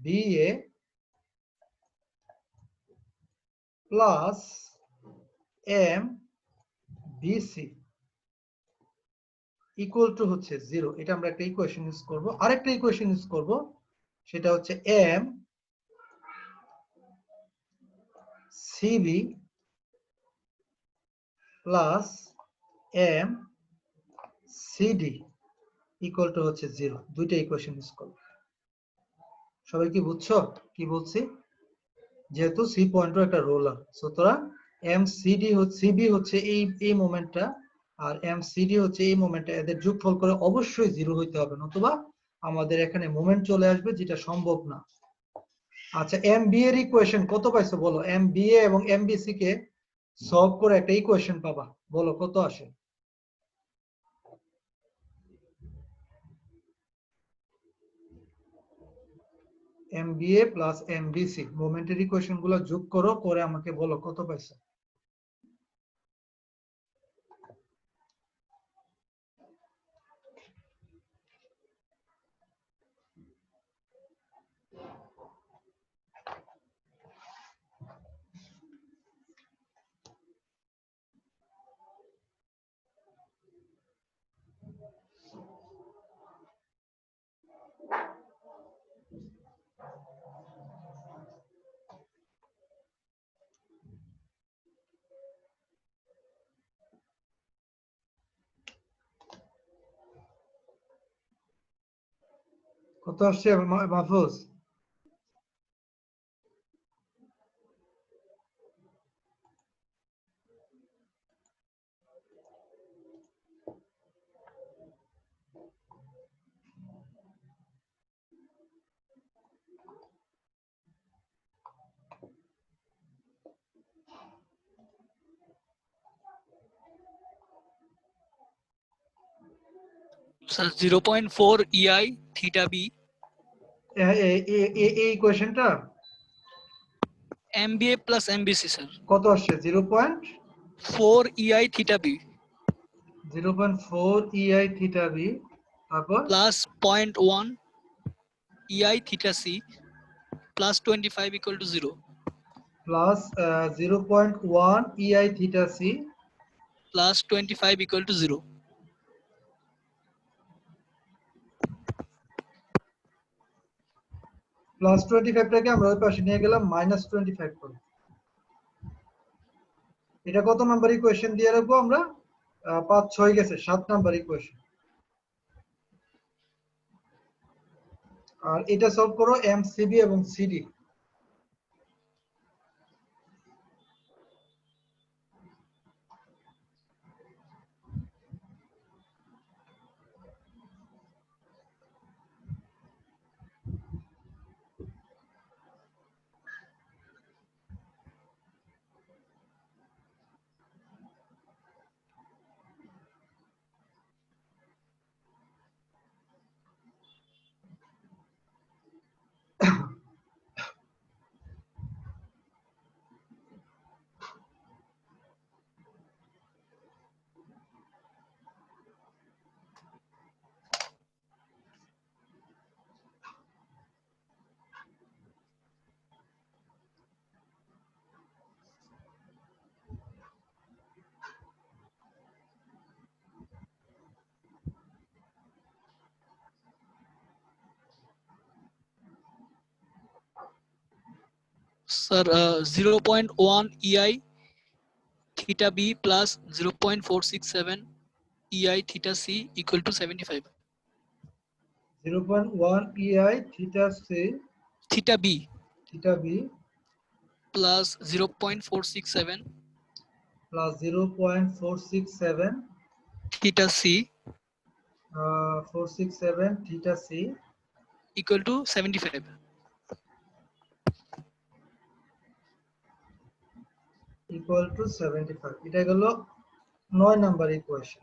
B A plus M B C equal to হচ্ছে 0। এটা আমরা একটা ইকুয়েশন ইউজ করব। আরেকটা ইকুয়েশন ইউজ করব, সেটা হচ্ছে M CB plus M CD equal to হচ্ছে 0। দুইটা ইকুয়েশন ইউজ করব। সবাই কি বুঝছো কি বলছি? যেহেতু সি পয়েন্টও একটা রোলার, সুতরাং এম সিডি হচ্ছে, সিবি হচ্ছে এই মোমেন্টটা, আর এম সিডি হচ্ছে এই মোমেন্টটা, এদের যোগফল করে অবশ্যই 0 হইতে হবে, নতুবা আমাদের এখানে মোমেন্ট চলে আসবে, যেটা সম্ভব না। আচ্ছা, এম বি এর ইকুয়েশন কত পাইছো বলো? এম বি এ এবং এম বি সি কে সলভ করে একটা ইকুয়েশন পাবা, বলো কত আসে? M B A plus M B C মোমেন্টের ইকুয়েশন গুলো যোগ করো, করে আমাকে বলো কত পাইছো। কত আসছে Mahfuz? Sir 0.4 EI theta B এই ইকুয়েশনটা MBA প্লাস MBC স্যার। কত আসছে? 4 EI theta B 0.4 EI theta B, তারপর plus 0.1 EI theta C plus 25 equal to 0 প্লাস 0.1 EI theta C plus 25 equal to 0। Plus 25টাকে আমরা ওই পাশে নিয়ে গেলাম -25 করে। এটা কত নাম্বার ইকুয়েশন দিয়ে রাখবো আমরা? 5-6 গেছে, 7 নাম্বার ইকুয়েশন। আর এটা সলভ করো এমসিবি এবং CD. Sir 0.1 EI theta b plus 0.467 ei theta c equal to 75. 0.1 ei theta c Theta b theta b plus 0.467 plus 0.467 theta c 467 theta c equal to 75. equal to 75. এটা হলো 9 নাম্বার ইকুয়েশন।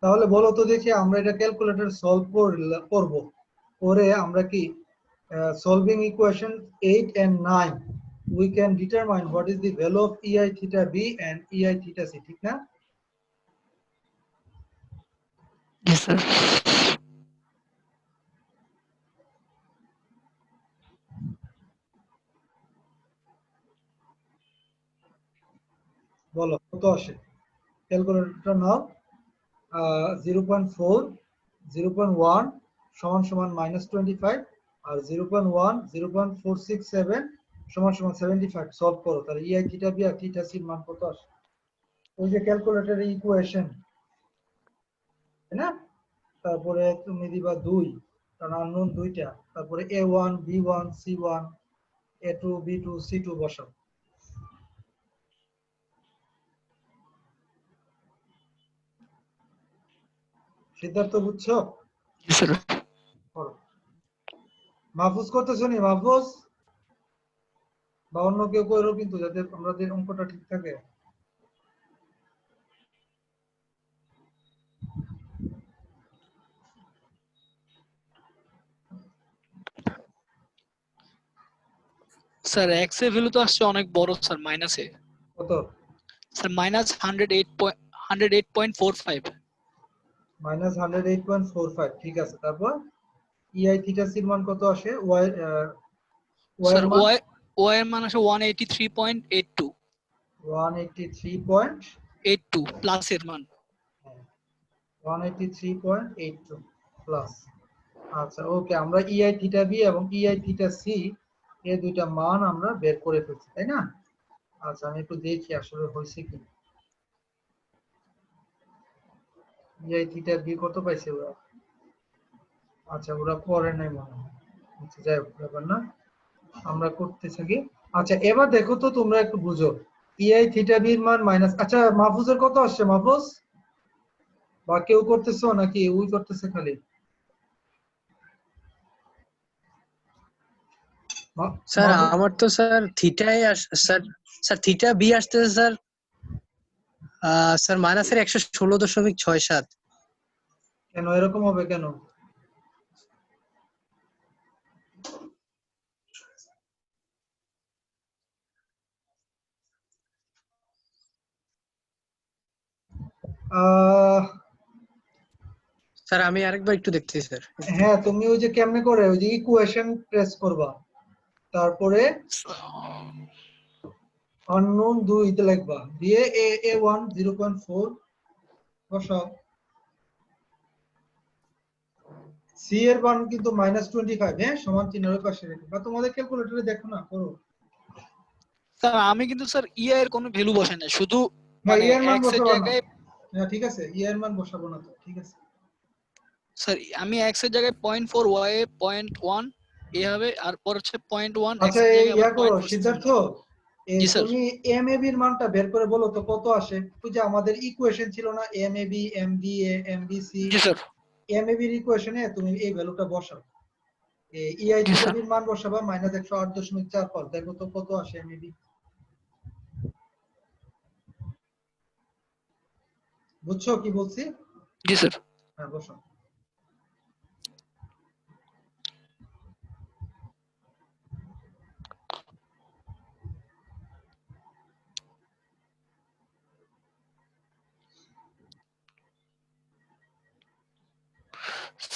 তাহলে বলো তো দেখি আমরা এটা ক্যালকুলেটর সলভ করব, করে আমরা কি solving equation 8 and 9 we can determine what is the value of ei theta b and ei theta c, ঠিক না? Yes, sir. বলো কত আসে? ক্যালকুলেটরটা নাও। 0.4 0.1 সমান সমান -25 আর 0.1 0.467 সমান সমান 75 সলভ করো, তাহলে ei থিটা বি আর থিটা সি এর মান কত আসে? ওই যে ক্যালকুলেটরের ইকুয়েশন, তাই না? তারপরে তুমি দিবা 2 কারণ আননোন দুইটা, তারপরে a1 b1 c1 a2 b2 c2 বসাও। সিদ্ধার্থ বুঝছো? Yes, sir. করো। মাহফুজ করতেছো নি? মাহফুজ বা অন্য কেউ করো কিন্তু, যাতে আমাদের অঙ্কটা ঠিক থাকে। স্যার এক্স এর ভ্যালু তো আসছে অনেক বড় স্যার, মাইনাসে কত? Sir minus 108.45। -108.45, ঠিক আছে। তারপর ei থিটা সি এর মান কত আসে? y স্যার এর মান ওয়াই এর মান আসে 183.82 183.82 প্লাস এর মান। 183.82 প্লাস। আচ্ছা ওকে, আমরা ei থিটা বি এবং ei থিটা সি এই দুইটা মান আমরা বের করে ফেলছি, তাই না? আচ্ছা আমি একটু দেখি আসলে হয়েছে কি। ei থিটা বি কত পাইছে ওরা? আচ্ছা ওরা পরে নাই মনে হয়। আচ্ছা যাই হোক, ব্যাপার না, আমরা করতে থাকি। আচ্ছা এবার দেখো তো তোমরা একটু বুঝো, ei থিটা বি এর মান মাইনাস, আচ্ছা মাহফুজের কত আসছে? মাহফুজ বা কেউ করতেছো নাকি ওই করতেছে খালি? স্যার মাহফুজ আমার তো স্যার থিটাই স্যার স্যার থিটা বি আসতেছে স্যার স্যার মাইনাসের 116.67। কেন এরকম হবে কেন? আহ স্যার আমি আরেকবার একটু দেখতেছি স্যার। হ্যাঁ তুমি ওই যে কেমনে করে ওই যে ইকুয়েশন প্রেস করবা, তারপরে unknown 2 তে লিখবা, দিয়ে a1 0.4 বসাও, সি এর মান কিন্তু -25, হ্যাঁ সমান চিহ্নের পাশে রেখে, বা তোমাদের ক্যালকুলেটরে দেখো না, করো। স্যার আমি কিন্তু স্যার ইআই এর কোনো ভ্যালু বসাই না, শুধু না মানে ই এর মান এক্স এর বসাবো না। জায়গায়। হ্যাঁ ঠিক আছে, ই এর মান বসাবো না তো, ঠিক আছে। স্যার আমি এক্স এর জায়গায় 0.4, ওয়াই এ 0.1 এভাবে, আর পর হচ্ছে 0.1 এক্স আচ্ছা এর জায়গায় আবার ইয়া করো 0.467। সিদ্ধার্থ, জি স্যার। তুমি এমএবি এর মানটা বের করে বলো তো কত আসে। ওই যে আমাদের ইকুয়েশন ছিল না, এমএবি এমবিএ এমবিসি, জি স্যার। এমএবি এর ইকুয়েশনে তুমি এই ভ্যালুটা বসাও, ইআই জি থিটা স্যার। বির মান বসাবা -108.45, দেখো তো কত আসে এমএবি। বুঝছো কি বলছি? জি স্যার। হ্যাঁ বসাও।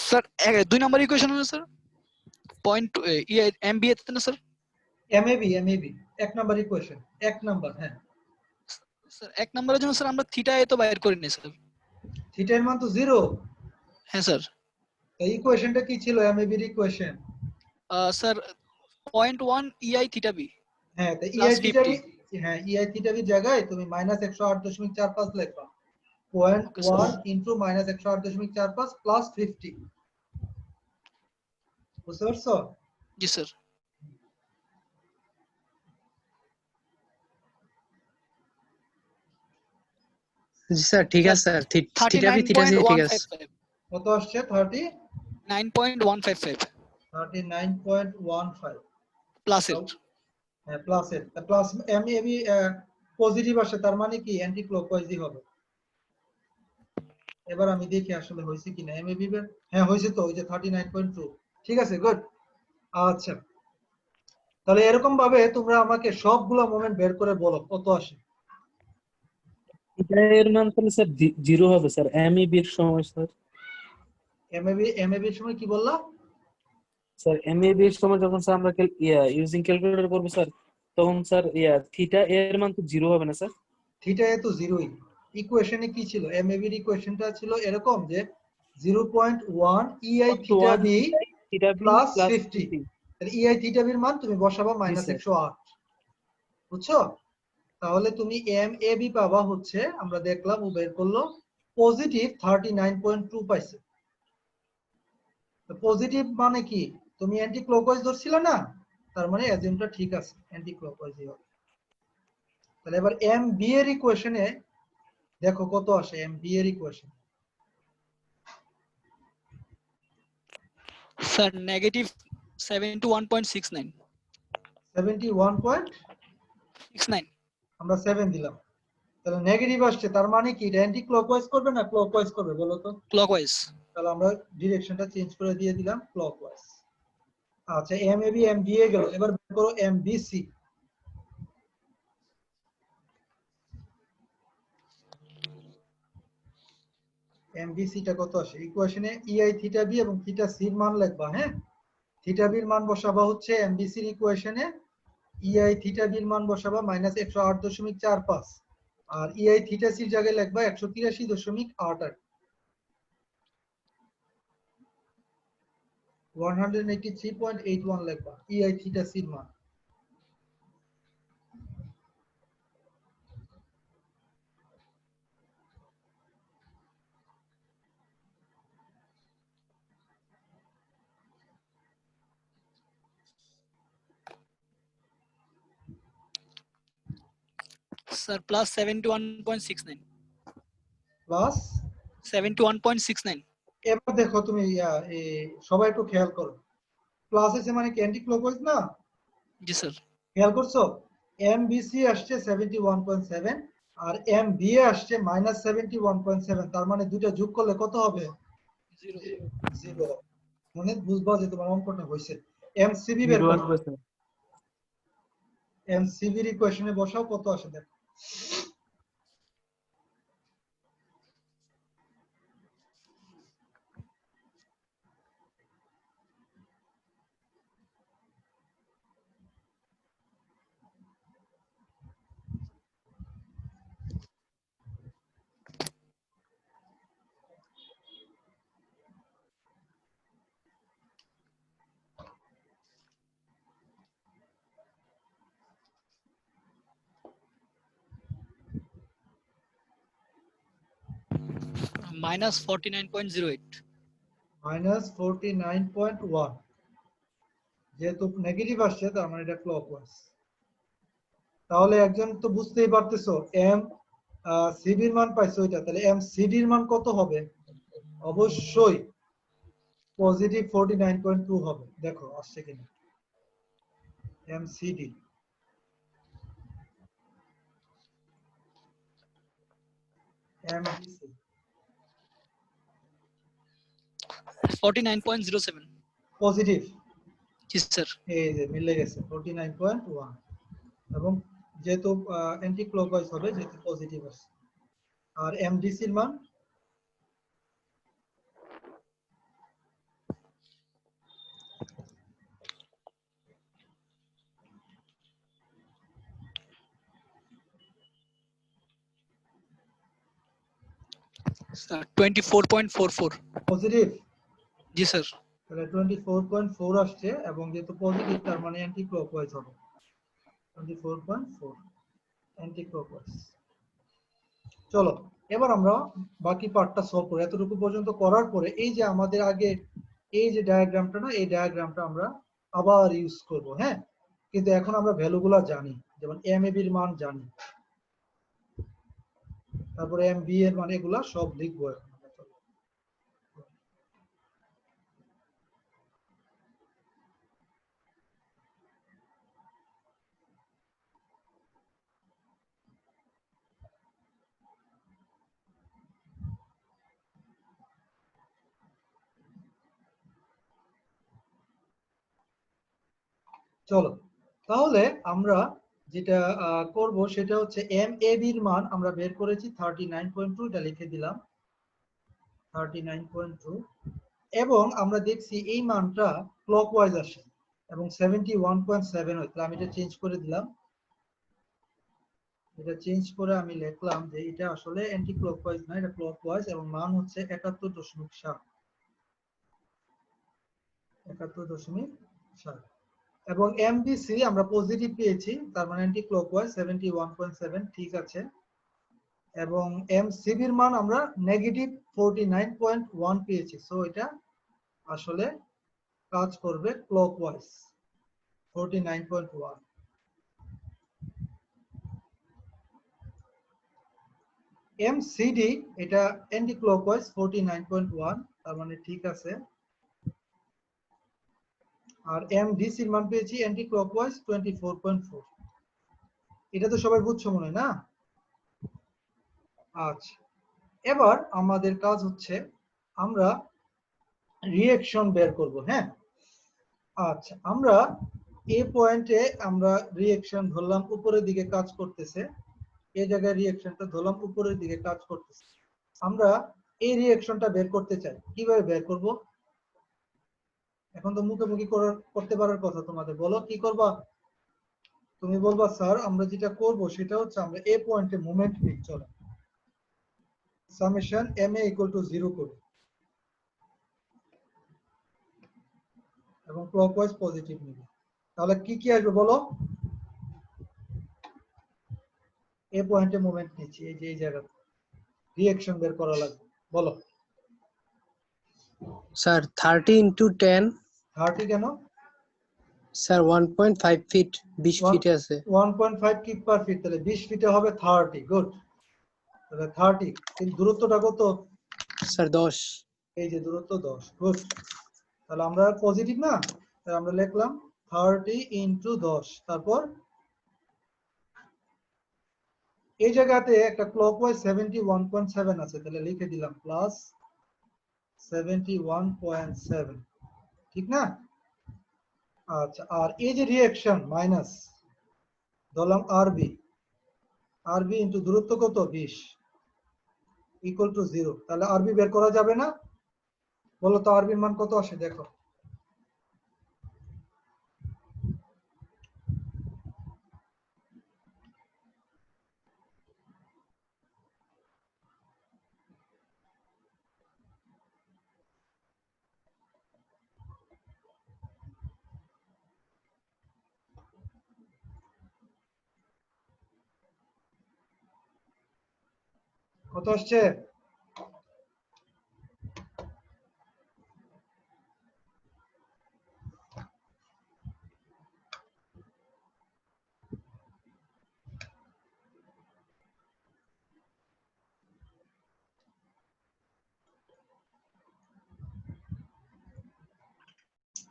স্যার 2 নম্বর ইকুয়েশন আছে স্যার, পয়েন্ট ইআই এমবিএ তে না স্যার? এমএবি এক নাম্বার ইকুয়েশন, এক নাম্বার, হ্যাঁ। স্যার 1 নম্বরের জন্য স্যার আমরা থিটা এ তো বাইর করি নি স্যার। থিটা এর মান তো 0। হ্যাঁ স্যার। এই ইকুয়েশনটা কি ছিল এমএবি এর equation? Sir 0.1 EI theta B হ্যাঁ তো প্লাস 50। হ্যাঁ ইআই থিটা বির জায়গায় তুমি -108.45 লিখবা। 0.1 ইনটু -108.45 প্লাস 50, বুঝতে পারছো? জি স্যার। জি স্যার ঠিক আছে sir, theta B theta C ঠিক আছে। 39.155 কত আসছে? 9.155 39.15 প্লাস এর। হ্যাঁ প্লাস এর plus M A B positive আসে, তার মানে কি অ্যান্টি ক্লকওয়াইজই হবে। এবার আমি দেখি আসলে হয়েছে কিনা এম এ বি এর। হ্যাঁ হয়েছে তো, ওই যে 39.2। ঠিক আছে, গুড। আচ্ছা, তাহলে এরকম ভাবে তোমরা আমাকে সবগুলো মোমেন্ট বের করে বলো কত আসে। থিটা এর মান তাহলে স্যার 0 হবে স্যার এমইবি এর সময় স্যার। এম এ বি এর সময় কি বললা? স্যার এমইবি এর সময় যখন স্যার আমরা ইউজিং ক্যালকুলেটর করব স্যার, তখন স্যার থিটা এর মান তো 0 হবে না স্যার? থিটা এ তো জিরোই। ইকুয়েশনে কি ছিল? এম এ বির ইকুয়েশনটা ছিল এরকম যে 0.1 EI theta one B theta B plus plus 50। 50। তাহলে ইআই থিটা বির মান তুমি বসাবা জি স্যার। -108, বুঝছো? তাহলে তুমি এম এ বি পাবা হচ্ছে, আমরা দেখলাম ও বের করলো পজিটিভ 39.2 পাইছে। পজিটিভ মানে কি? তুমি অ্যান্টি ক্লকওয়াইজ ধরছিলে না, তার মানে অ্যাজিউমটা ঠিক আছে, অ্যান্টি ক্লকওয়াইজই হবে। তাহলে এবার এম বি এর ইকুয়েশনে দেখো কত আসে। এম বি এর ইকুয়েশন স্যার নেগেটিভ 71.69 71. আমরা 7 দিলাম, তাহলে নেগেটিভ আসছে, তার মানে কি এটা অ্যান্টি ক্লকওয়াইজ করবে না ক্লকওয়াইজ করবে বলো তো? ক্লকওয়াইজ। তাহলে আমরা ডিরেকশনটা চেঞ্জ করে দিয়ে দিলাম ক্লকওয়াইজ। আচ্ছা, M A B M B A গেল, এবার বের করো M B C. M B C টা কত আসে? ইকুয়েশনে ইআই থিটা বি এবং থিটা সি এর মান লিখবা। হ্যাঁ, থিটা বি এর মান বসাবা হচ্ছে এম বি সি এর ইকুয়েশনে ইআই থিটা বি এর মান বসাবা -108.45, আর ইআই থিটা সি এর জায়গায় লিখবা 183.88, 183.81 লিখবা ইআই থিটা সি এর মান। Sir plus 71.69 plus 71.69। এবার দেখো তুমি সবাই একটু খেয়াল করো, প্লাস এসে মানে কি অ্যান্টি ক্লকওয়াইজ না? জি স্যার। খেয়াল করছো? এম বি সি আসছে 71.7 আর এম বি এ আসছে -71.7, তার মানে দুটো যোগ করলে কত হবে? 0। মানে বুঝবা যে তোমার অঙ্কটা হয়েছে। এমসিবি বের 0 করো। আসবে স্যার। এমসিবি এর ইকুয়েশনে বসাও কত আসে দেখো। -49.08। -49.1, যেহেতু নেগেটিভ আসছে তার মানে এটা ক্লকওয়াইজ। তাহলে একজন তো বুঝতেই পারতেছো, এম সিডির মান পাইছো এটা, তাহলে এম সিডির মান কত হবে? অবশ্যই পজিটিভ 49.2 হবে। দেখো আসছে কিনা M CD. M B C 49.07। Positive, জি স্যার। এই যে মিলে গেছে 49.1, এবং যেহেতু অ্যান্টি ক্লকওয়াইজ হবে যেহেতু পজিটিভ আছে। আর এমডিসির মান স্যার 24.44। পজিটিভ, জি স্যার। তাহলে 24.4 আসছে, এবং যেহেতু পজিটিভ তার মানে অ্যান্টি ক্লকওয়াইজ হবে 24.4। Anti clockwise. চলো এবার আমরা বাকি পার্টটা সলভ করি। এতটুকু পর্যন্ত করার পরে এই যে আমাদের আগে এই যে ডায়াগ্রামটা না, এই ডায়াগ্রামটা আমরা আবার ইউজ করব। হ্যাঁ, কিন্তু এখন আমরা ভ্যালুগুলো জানি, যেমন এম এ বির মান জানি, তারপরে এম বি এর মান, এগুলা সব লিখবো এখন। চলো তাহলে আমরা যেটা করব সেটা হচ্ছে এম এ বির মান আমরা বের করেছি 39.2, এটা লিখে দিলাম 39.2, এবং আমরা দেখছি এই মানটা ক্লকওয়াইজ আসে এবং 71.7 হয়। তাহলে আমি এটা চেঞ্জ করে দিলাম, এটা চেঞ্জ করে আমি লিখলাম যে এটা আসলে অ্যান্টি ক্লকওয়াইজ না, এটা ক্লকওয়াইজ, এবং মান হচ্ছে 71.7, 71.7। এবং এমবিসি আমরা পজিটিভ পেয়েছি, তার মানে অ্যান্টি ক্লকওয়াইজ 71.7, ঠিক আছে। এবং এমসিবির মান আমরা নেগেটিভ 49.1 পেয়েছি, সো এটা আসলে কাজ করবে ক্লকওয়াইজ 49.1। এমসিডি এটা অ্যান্টি ক্লকওয়াইজ 49.1, তার মানে ঠিক আছে। আর এমডিসির মান পেয়েছি অ্যান্টি ক্লকওয়াইজ 24.4। এটা তো সবাই বুঝছো মনে হয় না? আচ্ছা, এবার আমাদের কাজ হচ্ছে আমরা রিঅ্যাকশন বের করব। হ্যাঁ, আচ্ছা, আমরা এই পয়েন্টে আমরা রিঅ্যাকশন ধরলাম উপরের দিকে কাজ করতেছে, এই জায়গায় রিঅ্যাকশনটা ধরলাম উপরের দিকে কাজ করতেছে। আমরা এই রিঅ্যাকশনটা বের করতে চাই, কিভাবে বের করব? এখন তো মুখোমুখি করতে পারার কথা তোমাদের, বলো কি করবা? তুমি বলবা স্যার আমরা যেটা করব সেটা হচ্ছে আমরা এই পয়েন্টে মোমেন্ট নিই, চলো সামেশন ma ইকুয়াল টু 0 করি এবং ক্লকওয়াইজ পজিটিভ নিব। তাহলে কি কি আসবে বলো? এই পয়েন্টে মোমেন্ট নিচ্ছি, এই যে এই জায়গাতে রিঅ্যাকশন বের করা লাগবে, বলো। স্যার 30 ইনটু 10, 30 কেন? স্যার 1.5 ফিট, 20 ফিটে আছে। 1.5 কিক পার ফিট, তাহলে 20 ফিটে হবে 30। গুড, তাহলে 30, কিন্তু দূরত্বটা কত? স্যার 10। এই যে দূরত্ব 10। গুড, তাহলে আমরা পজিটিভ না, তাহলে আমরা লিখলাম 30 ইনটু 10। তারপর এই জায়গাতে একটা ক্লকওয়াইজ 71.7 আছে, তাহলে লিখে দিলাম প্লাস 71.7, ঠিক না? আচ্ছা, আর এই যে রিঅ্যাকশন মাইনাস ধরলাম আরবি, আরবি ইনটু দূরত্ব কত 20 ইকুয়াল টু 0। তাহলে আরবি বের করা যাবে না? বলো তো আরবির মান কত আসে, দেখো। কত আসছে?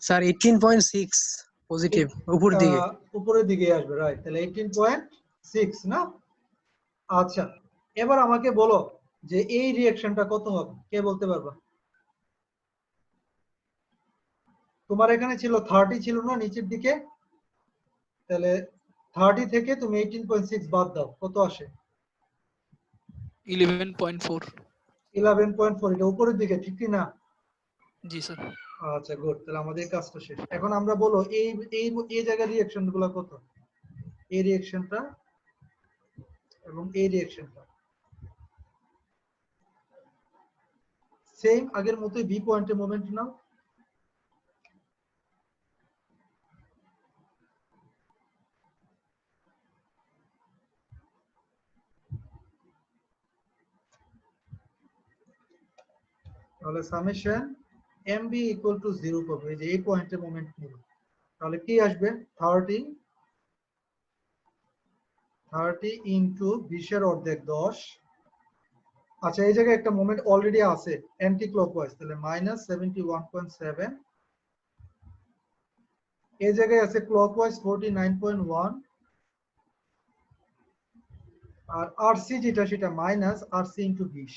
স্যার 18.6 পজিটিভ উপর দিকে। উপরের দিকে আসবে, রাইট। তাহলে 18.6 না? আচ্ছা, এবার আমাকে বলো যে এই রিঅ্যাকশনটা কত হবে, কে বলতে পারবা? তোমার এখানে ছিল 30 ছিল না নিচের দিকে, তাহলে 30 থেকে তুমি 18.6 বাদ দাও, কত আসে? 11.4। 11.4, এটা উপরের দিকে, ঠিক কি না? জি স্যার। আচ্ছা, গুড, তাহলে আমাদের কাজটা শেষ। এখন আমরা বলো এই এই এই জায়গার রিঅ্যাকশন গুলো কত, এই রিঅ্যাকশনটা এবং এই রিঅ্যাকশনটা সেম আগের মতোই, বি পয়েন্টে মোমেন্ট নাও। তাহলে সামেশন এমবি ইকুয়াল টু 0 করবে, এই যে এই পয়েন্টে মোমেন্ট নিব, তাহলে কি আসবে 30 ইনটু 20 এর অর্ধেক 10। আচ্ছা এই জায়গায় একটা মোমেন্ট অলরেডি আছে অ্যান্টি ক্লকওয়াইজ, তাহলে -71.7, এই জায়গায় আছে ক্লকওয়াইজ 49.1, আর আরসি যেটা সেটা minus RC into 20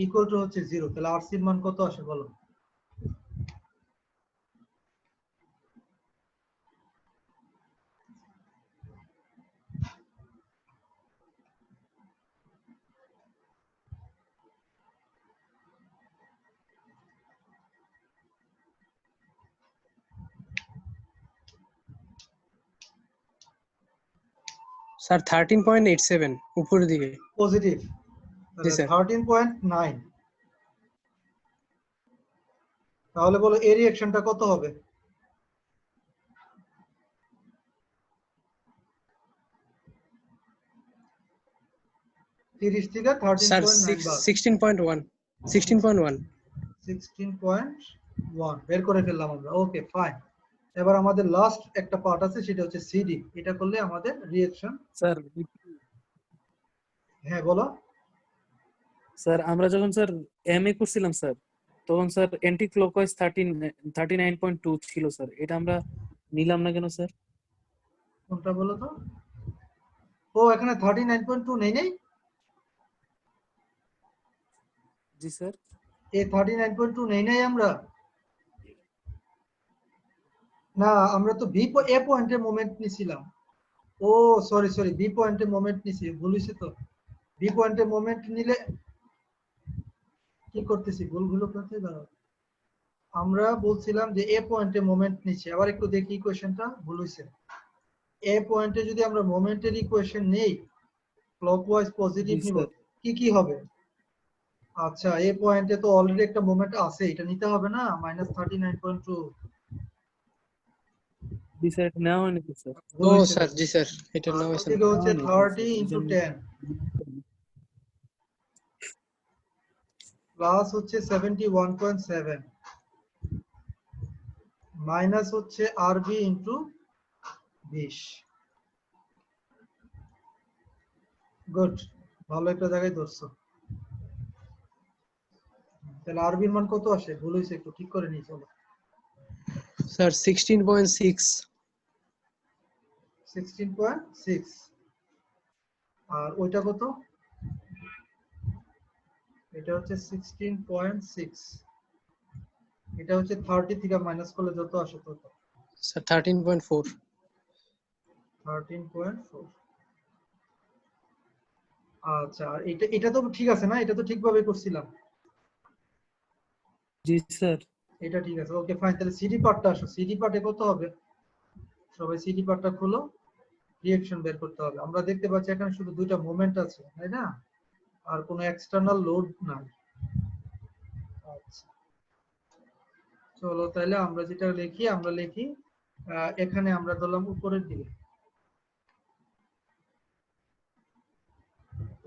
equal to হচ্ছে 0। তাহলে আরসি এর মান কত আসে বলো? স্যার 13.87 উপরের দিকে। পজিটিভ, জি তাহলে স্যার। 13.9। তাহলে বলো এই রিঅ্যাকশনটা কত হবে? তিরিশ থেকে স্যার 13.9 বার 16.1 16.1 16.1 বের করে ফেললাম আমরা। Okay fine. এবার আমাদের লাস্ট একটা পার্ট আছে, সেটা হচ্ছে সিডি। এটা করলে আমাদের রিঅ্যাকশন। স্যার হ্যাঁ বলো। স্যার আমরা যখন স্যার এমএ করছিলাম স্যার, তখন স্যার অ্যান্টি ক্লকওয়াইজ 39.2 ছিল স্যার, এটা আমরা নিলাম না কেন স্যার? কোনটা বলো তো? ও এখানে 39.2 নেই নেই। জি স্যার। এই 39.2 নেই নাই আমরা। না আমরা তো বি এ পয়েন্টে মোমেন্ট নিছিলাম। ও সরি সরি, বি পয়েন্টে মোমেন্ট নিছি, ভুল হইছে তো। বি পয়েন্টে মোমেন্ট নিলে কি করতেছি, ভুলগুলো কোথায় দাঁড়াও। আমরা বলছিলাম যে এ পয়েন্টে মোমেন্ট নিচ্ছে, আবার একটু দেখি ইকুয়েশনটা ভুল হইছে। এ পয়েন্টে যদি আমরা মোমেন্টের ইকুয়েশন নেই, ক্লকওয়াইজ পজিটিভ জি নিব, স্যার। কি কি হবে? আচ্ছা এ পয়েন্টে তো অলরেডি একটা মোমেন্ট আছে, এটা নিতে হবে না, -39.2। জি স্যার, এটা নেওয়া হয়নি তো স্যার। ভুল ও হইছে। স্যার, জি স্যার, এটা আর নাও স্যার। ওদিকে হচ্ছে নেওয়া হয়নি তো 30 স্যার, এই ইন্টু জন্য 10 প্লাস হচ্ছে 71.7 মাইনাস হচ্ছে আরবি ইন্টু 20। গুড, ভালো একটা জায়গায় ধরছো। তাহলে আরবির মান কত আসে? ভুল হয়েছে, একটু ঠিক করে নিই চলো। স্যার 16.6। 16.6 আর ওইটা কত? এটা হচ্ছে 16.6, এটা হচ্ছে 30 থেকে মাইনাস করলে যত আসে তত। স্যার 13.4। 13.4। আচ্ছা আর এটা এটা তো ঠিক আছে না? এটা তো ঠিকভাবে করছিলাম। জি স্যার। এটা ঠিক আছে, ওকে ফাইন। তাহলে সিডি পার্টটা আসো, সিডি পার্টে কত হবে? সবাই সিডি পার্টটা খুলো, রিঅ্যাকশন বের করতে হবে। আমরা দেখতে পাচ্ছি এখানে শুধু দুইটা মোমেন্ট আছে, তাই না? আর কোনো এক্সটার্নাল লোড নাই। আচ্ছা চলো তাহলে আমরা যেটা লিখি, আমরা লিখি এখানে আমরা ধরলাম উপরের দিকে,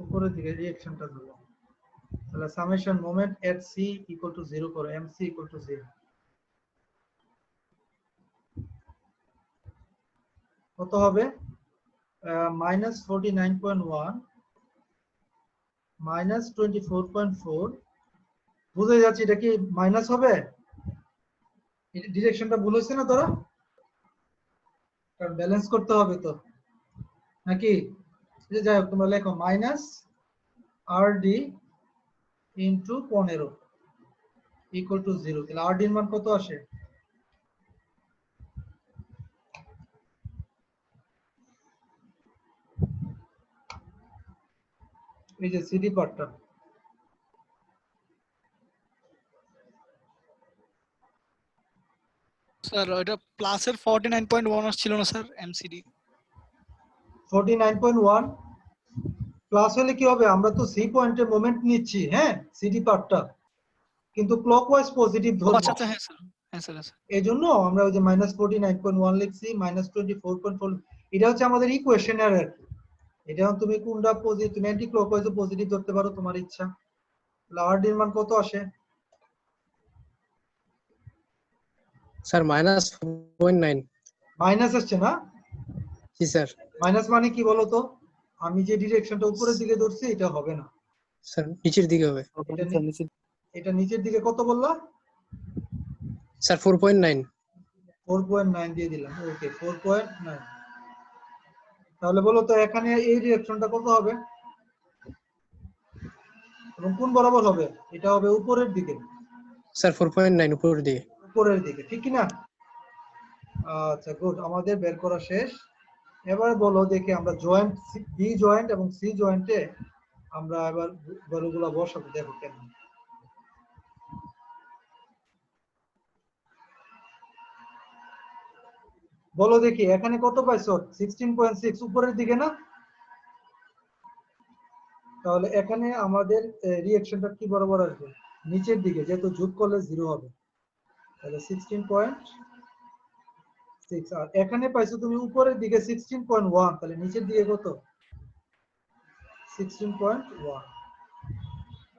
উপরের দিকে রিঅ্যাকশনটা ধরলাম। তাহলে summation moment at C equal to 0 করো, এমসি ইকুয়াল টু 0। কত হবে? -49.1 -24.4। বুঝে যাচ্ছে এটা কি মাইনাস হবে? ডিরেকশনটা ভুল হয়েছে না তোরা? কারণ ব্যালেন্স করতে হবে তো নাকি? যাই হোক তোমরা লেখো minus R D into 15 equal to 0। তাহলে আর ডির মান কত আসে? এই যে সিডি পার্টটা, স্যার ওইটা প্লাসের 49.1 আসছিল না স্যার এমসিডি? 49.1 প্লাস হলে কি হবে? আমরা তো সি পয়েন্টে মোমেন্ট নিচ্ছি, হ্যাঁ সিডি পার্টটা, কিন্তু ক্লকওয়াইজ পজিটিভ ও ধরবো। আচ্ছা আচ্ছা, হ্যাঁ স্যার, হ্যাঁ স্যার, হ্যাঁ স্যার। এই জন্য আমরা ওই যে -49.1 লিখছি, -24.4। এটা হচ্ছে আমাদের ইকুয়েশনের আর কি। এটা তুমি কোনটা পজিটিভ, তুমি অ্যান্টি ক্লকওয়াইজ পজিটিভ ধরতে পারো, তোমার ইচ্ছা। RD এর মান কত আসে? স্যার -4.9। মাইনাস আসছে না? জি স্যার। মাইনাস মানে কি বলো তো? আমি যে ডিরেকশনটা উপরের দিকে ধরছি এটা হবে না। স্যার নিচের দিকে হবে। এটা এটা নিচের দিকে কত বললা? স্যার 4.9। 4.9 দিয়ে দিলাম। ওকে 4.9। তাহলে বলো তো এখানে এই ডিরেকশনটা কত হবে? এবং কোন বরাবর হবে? এটা হবে উপরের দিকে। স্যার 4.9 উপরের দিকে। উপরের দিকে, ঠিক কি না? আচ্ছা গুড, আমাদের বের করা শেষ। এবার বলো দেখি আমরা জয়েন্ট বি জয়েন্ট এবং সি জয়েন্টে আমরা এবার ভ্যালুগুলো বসাবো, দেখো কেমন। বলো দেখি এখানে কত পাইছো? 16.6 উপরের দিকে না? তাহলে এখানে আমাদের রিঅ্যাকশনটা কি বরাবর আসবে? নিচের দিকে, যেহেতু যোগ করলে 0 হবে। তাহলে 16.6। আর এখানে পাইছো তুমি উপরের দিকে 16.1, তাহলে নিচের দিকে কত? 16.1।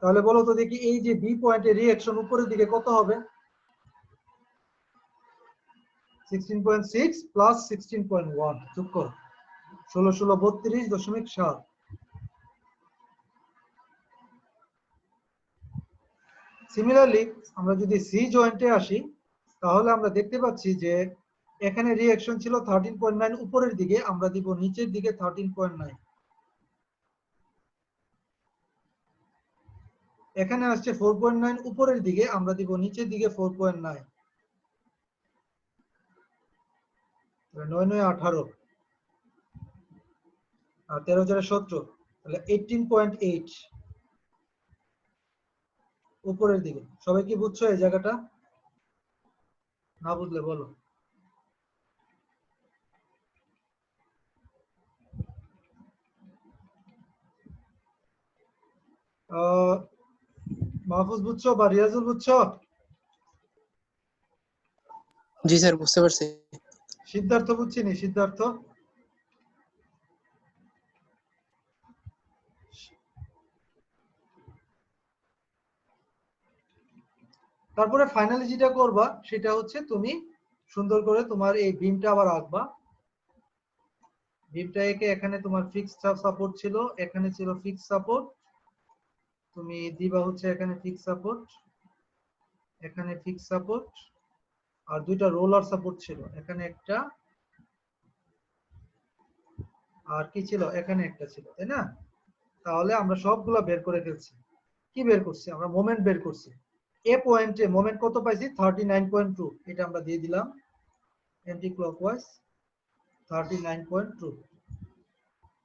তাহলে বলো তো দেখি এই যে বি পয়েন্টের রিঅ্যাকশন উপরের দিকে কত হবে? 16.6 প্লাস 16.1 যোগ করো, 16 16 32.7। সিমিলারলি আমরা যদি সি জয়েন্টে আসি, তাহলে আমরা দেখতে পাচ্ছি যে এখানে রিঅ্যাকশন ছিল 13.9 উপরের দিকে, আমরা দিব নিচের দিকে 13.9। এখানে আসছে 4.9 উপরের দিকে, আমরা দিব নিচের দিকে 4.9। 9 9 18 আর 13 4 17, তাহলে 18.8 উপরের দিকে। সবাই কি বুঝছো এই জায়গাটা? না বুঝলে বলো। মাহফুজ বুঝছো বা রিয়াজুল বুঝছো? জি স্যার বুঝতে পারছি। সিদ্ধার্থ বুঝছিনি? সিদ্ধার্থ তারপরে ফাইনালি যেটা করবা সেটা হচ্ছে তুমি সুন্দর করে তোমার এই বিমটা আবার আঁকবা। বিমটা এঁকে এখানে তোমার ফিক্সড সাপোর্ট ছিল, এখানে ছিল ফিক্সড সাপোর্ট, তুমি দিবা হচ্ছে এখানে ফিক্সড সাপোর্ট, এখানে ফিক্সড সাপোর্ট, আর দুইটা রোলার সাপোর্ট ছিল, এখানে একটা আর কি ছিল, এখানে একটা ছিল, তাই না? তাহলে আমরা সবগুলা বের করে ফেলছি। কি বের করছি? আমরা মোমেন্ট বের করছি। এ পয়েন্টে মোমেন্ট কত পাইছি? 39.2। এটা আমরা দিয়ে দিলাম অ্যান্টি ক্লকওয়াইজ 39.2।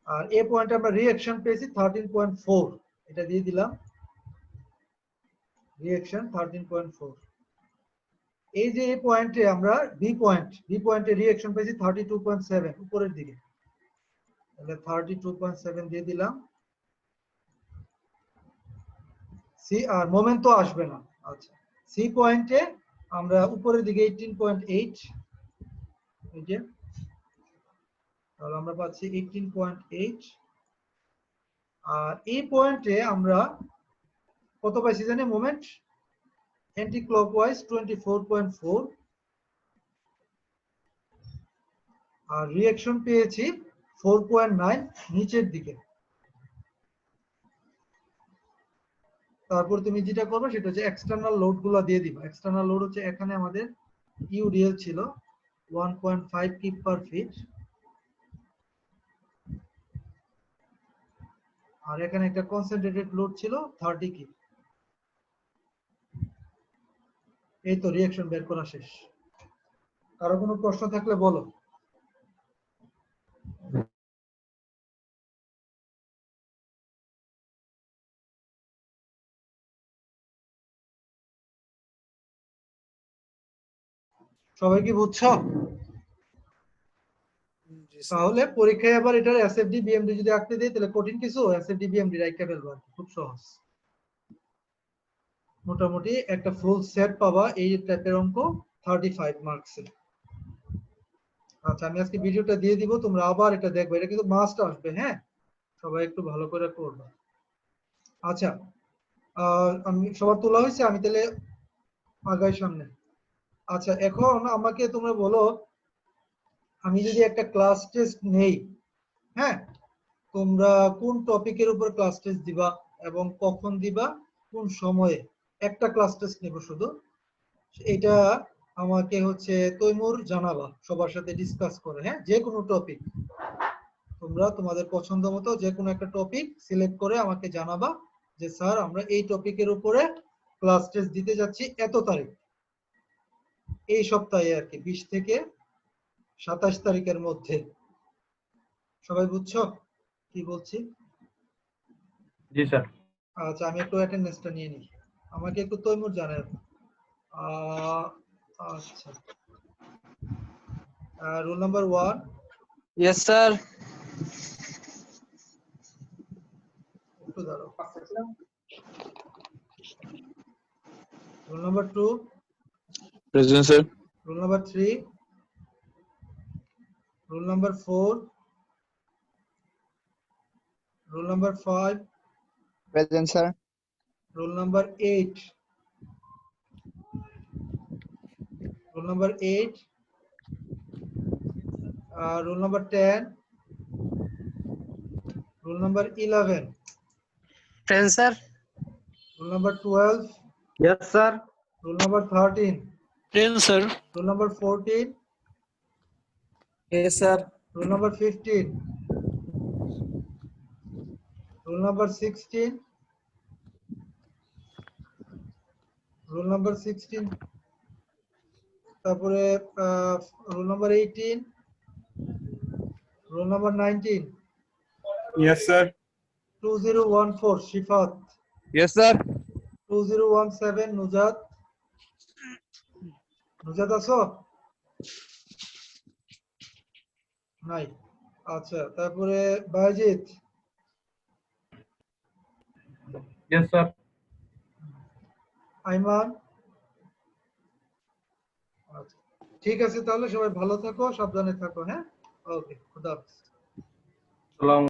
আর এ পয়েন্টে আমরা রিঅ্যাকশন পেয়েছি 13.4, এটা দিয়ে দিলাম রিঅ্যাকশন 13.4। এই যে এই পয়েন্টে আমরা বি পয়েন্টে রিঅ্যাকশন পেয়েছি 32.7 উপরের দিকে, তাহলে 32.7 দিয়ে দিলাম। সি আর মোমেন্ট তো আসবে না। আচ্ছা, সি পয়েন্টে আমরা উপরের দিকে 18.8, এই যে তাহলে আমরা পাচ্ছি 18.8। আর এই পয়েন্টে আমরা কত পাইছি জানি মোমেন্ট? অ্যান্টি ক্লকওয়াইজ 24.4, আর রিঅ্যাকশন পেয়েছি 4.9 নিচের দিকে। তারপর তুমি যেটা করবে সেটা হচ্ছে এক্সটার্নাল লোড গুলো দিয়ে দিবা। এক্সটার্নাল লোড হচ্ছে এখানে আমাদের ইউডিএল ছিল 1.5 কিপ পার ফিট, আর এখানে একটা কনসেন্ট্রেটেড লোড ছিল 30 কিপ। এই তো রিঅ্যাকশন বের করা শেষ। কারো কোনো প্রশ্ন থাকলে বলো। সবাই কি বুঝছো? তাহলে পরীক্ষায় আবার এটার এসএফডি বিএমডি যদি আঁকতে দিই তাহলে কঠিন কিছু? এসএফডি বিএমডি রাইখা ফেলবো, খুব সহজ। মোটামুটি একটা ফুল সেট পাবা এই টাইপের অঙ্ক 35 মার্কসে। আচ্ছা, আমি আজকে ভিডিওটা দিয়ে দিব, তোমরা আবার এটা দেখবে, এটা কিন্তু মাস্ট আসবে। হ্যাঁ, সবাই একটু ভালো করে করবে। আচ্ছা, আমি সবার তোলা হয়েছে, আমি তাহলে আগাই সামনে। আচ্ছা, এখন আমাকে তোমরা বলো, আমি যদি একটা ক্লাস টেস্ট নেই, হ্যাঁ, তোমরা কোন টপিকের উপর ক্লাস টেস্ট দিবা এবং কখন দিবা, কোন সময়ে? একটা ক্লাস টেস্ট নেব শুধু, এটা আমাকে হচ্ছে তৈমুর জানাবা সবার সাথে ডিসকাস করে, হ্যাঁ, যে কোনো টপিক তোমরা তোমাদের পছন্দ মতো যে কোনো একটা টপিক সিলেক্ট করে আমাকে জানাবা যে স্যার আমরা এই টপিকের উপরে ক্লাস টেস্ট দিতে যাচ্ছি এত তারিখ, এই সপ্তাহে আর কি 20 থেকে 27 তারিখের মধ্যে। সবাই বুঝছো কি বলছি? জি স্যার। আচ্ছা, আমি একটু অ্যাটেন্ডেন্সটা নিয়ে নিই, আমাকে একটু তৈমুর জানাও। আচ্ছা, রোল নাম্বার 1, Yes, sir. একটু দাঁড়াও। Roll number 2, Present, sir. Roll number 3, roll number 4, roll number 5, Present, sir. Roll number 8, roll number 8, roll number 10, roll number 11, Present, sir. Roll number 12, Yes, sir. Roll number 13, Present, sir. Roll number 14, Yes, sir. Roll number 15, roll number 16, roll number 16, তারপরে roll number 18, roll number 19, Yes, sir. 2014 Shifat, Yes, sir. 2017 Nuzhat. Nuzhat আছো? নাই। আচ্ছা, তারপরে বায়েজিৎ। Yes, sir. আইমান। আচ্ছা, ঠিক আছে, তাহলে সবাই ভালো থাকো, সাবধানে থাকো, হ্যাঁ, ওকে, খুদা হাফেজ। সালাম।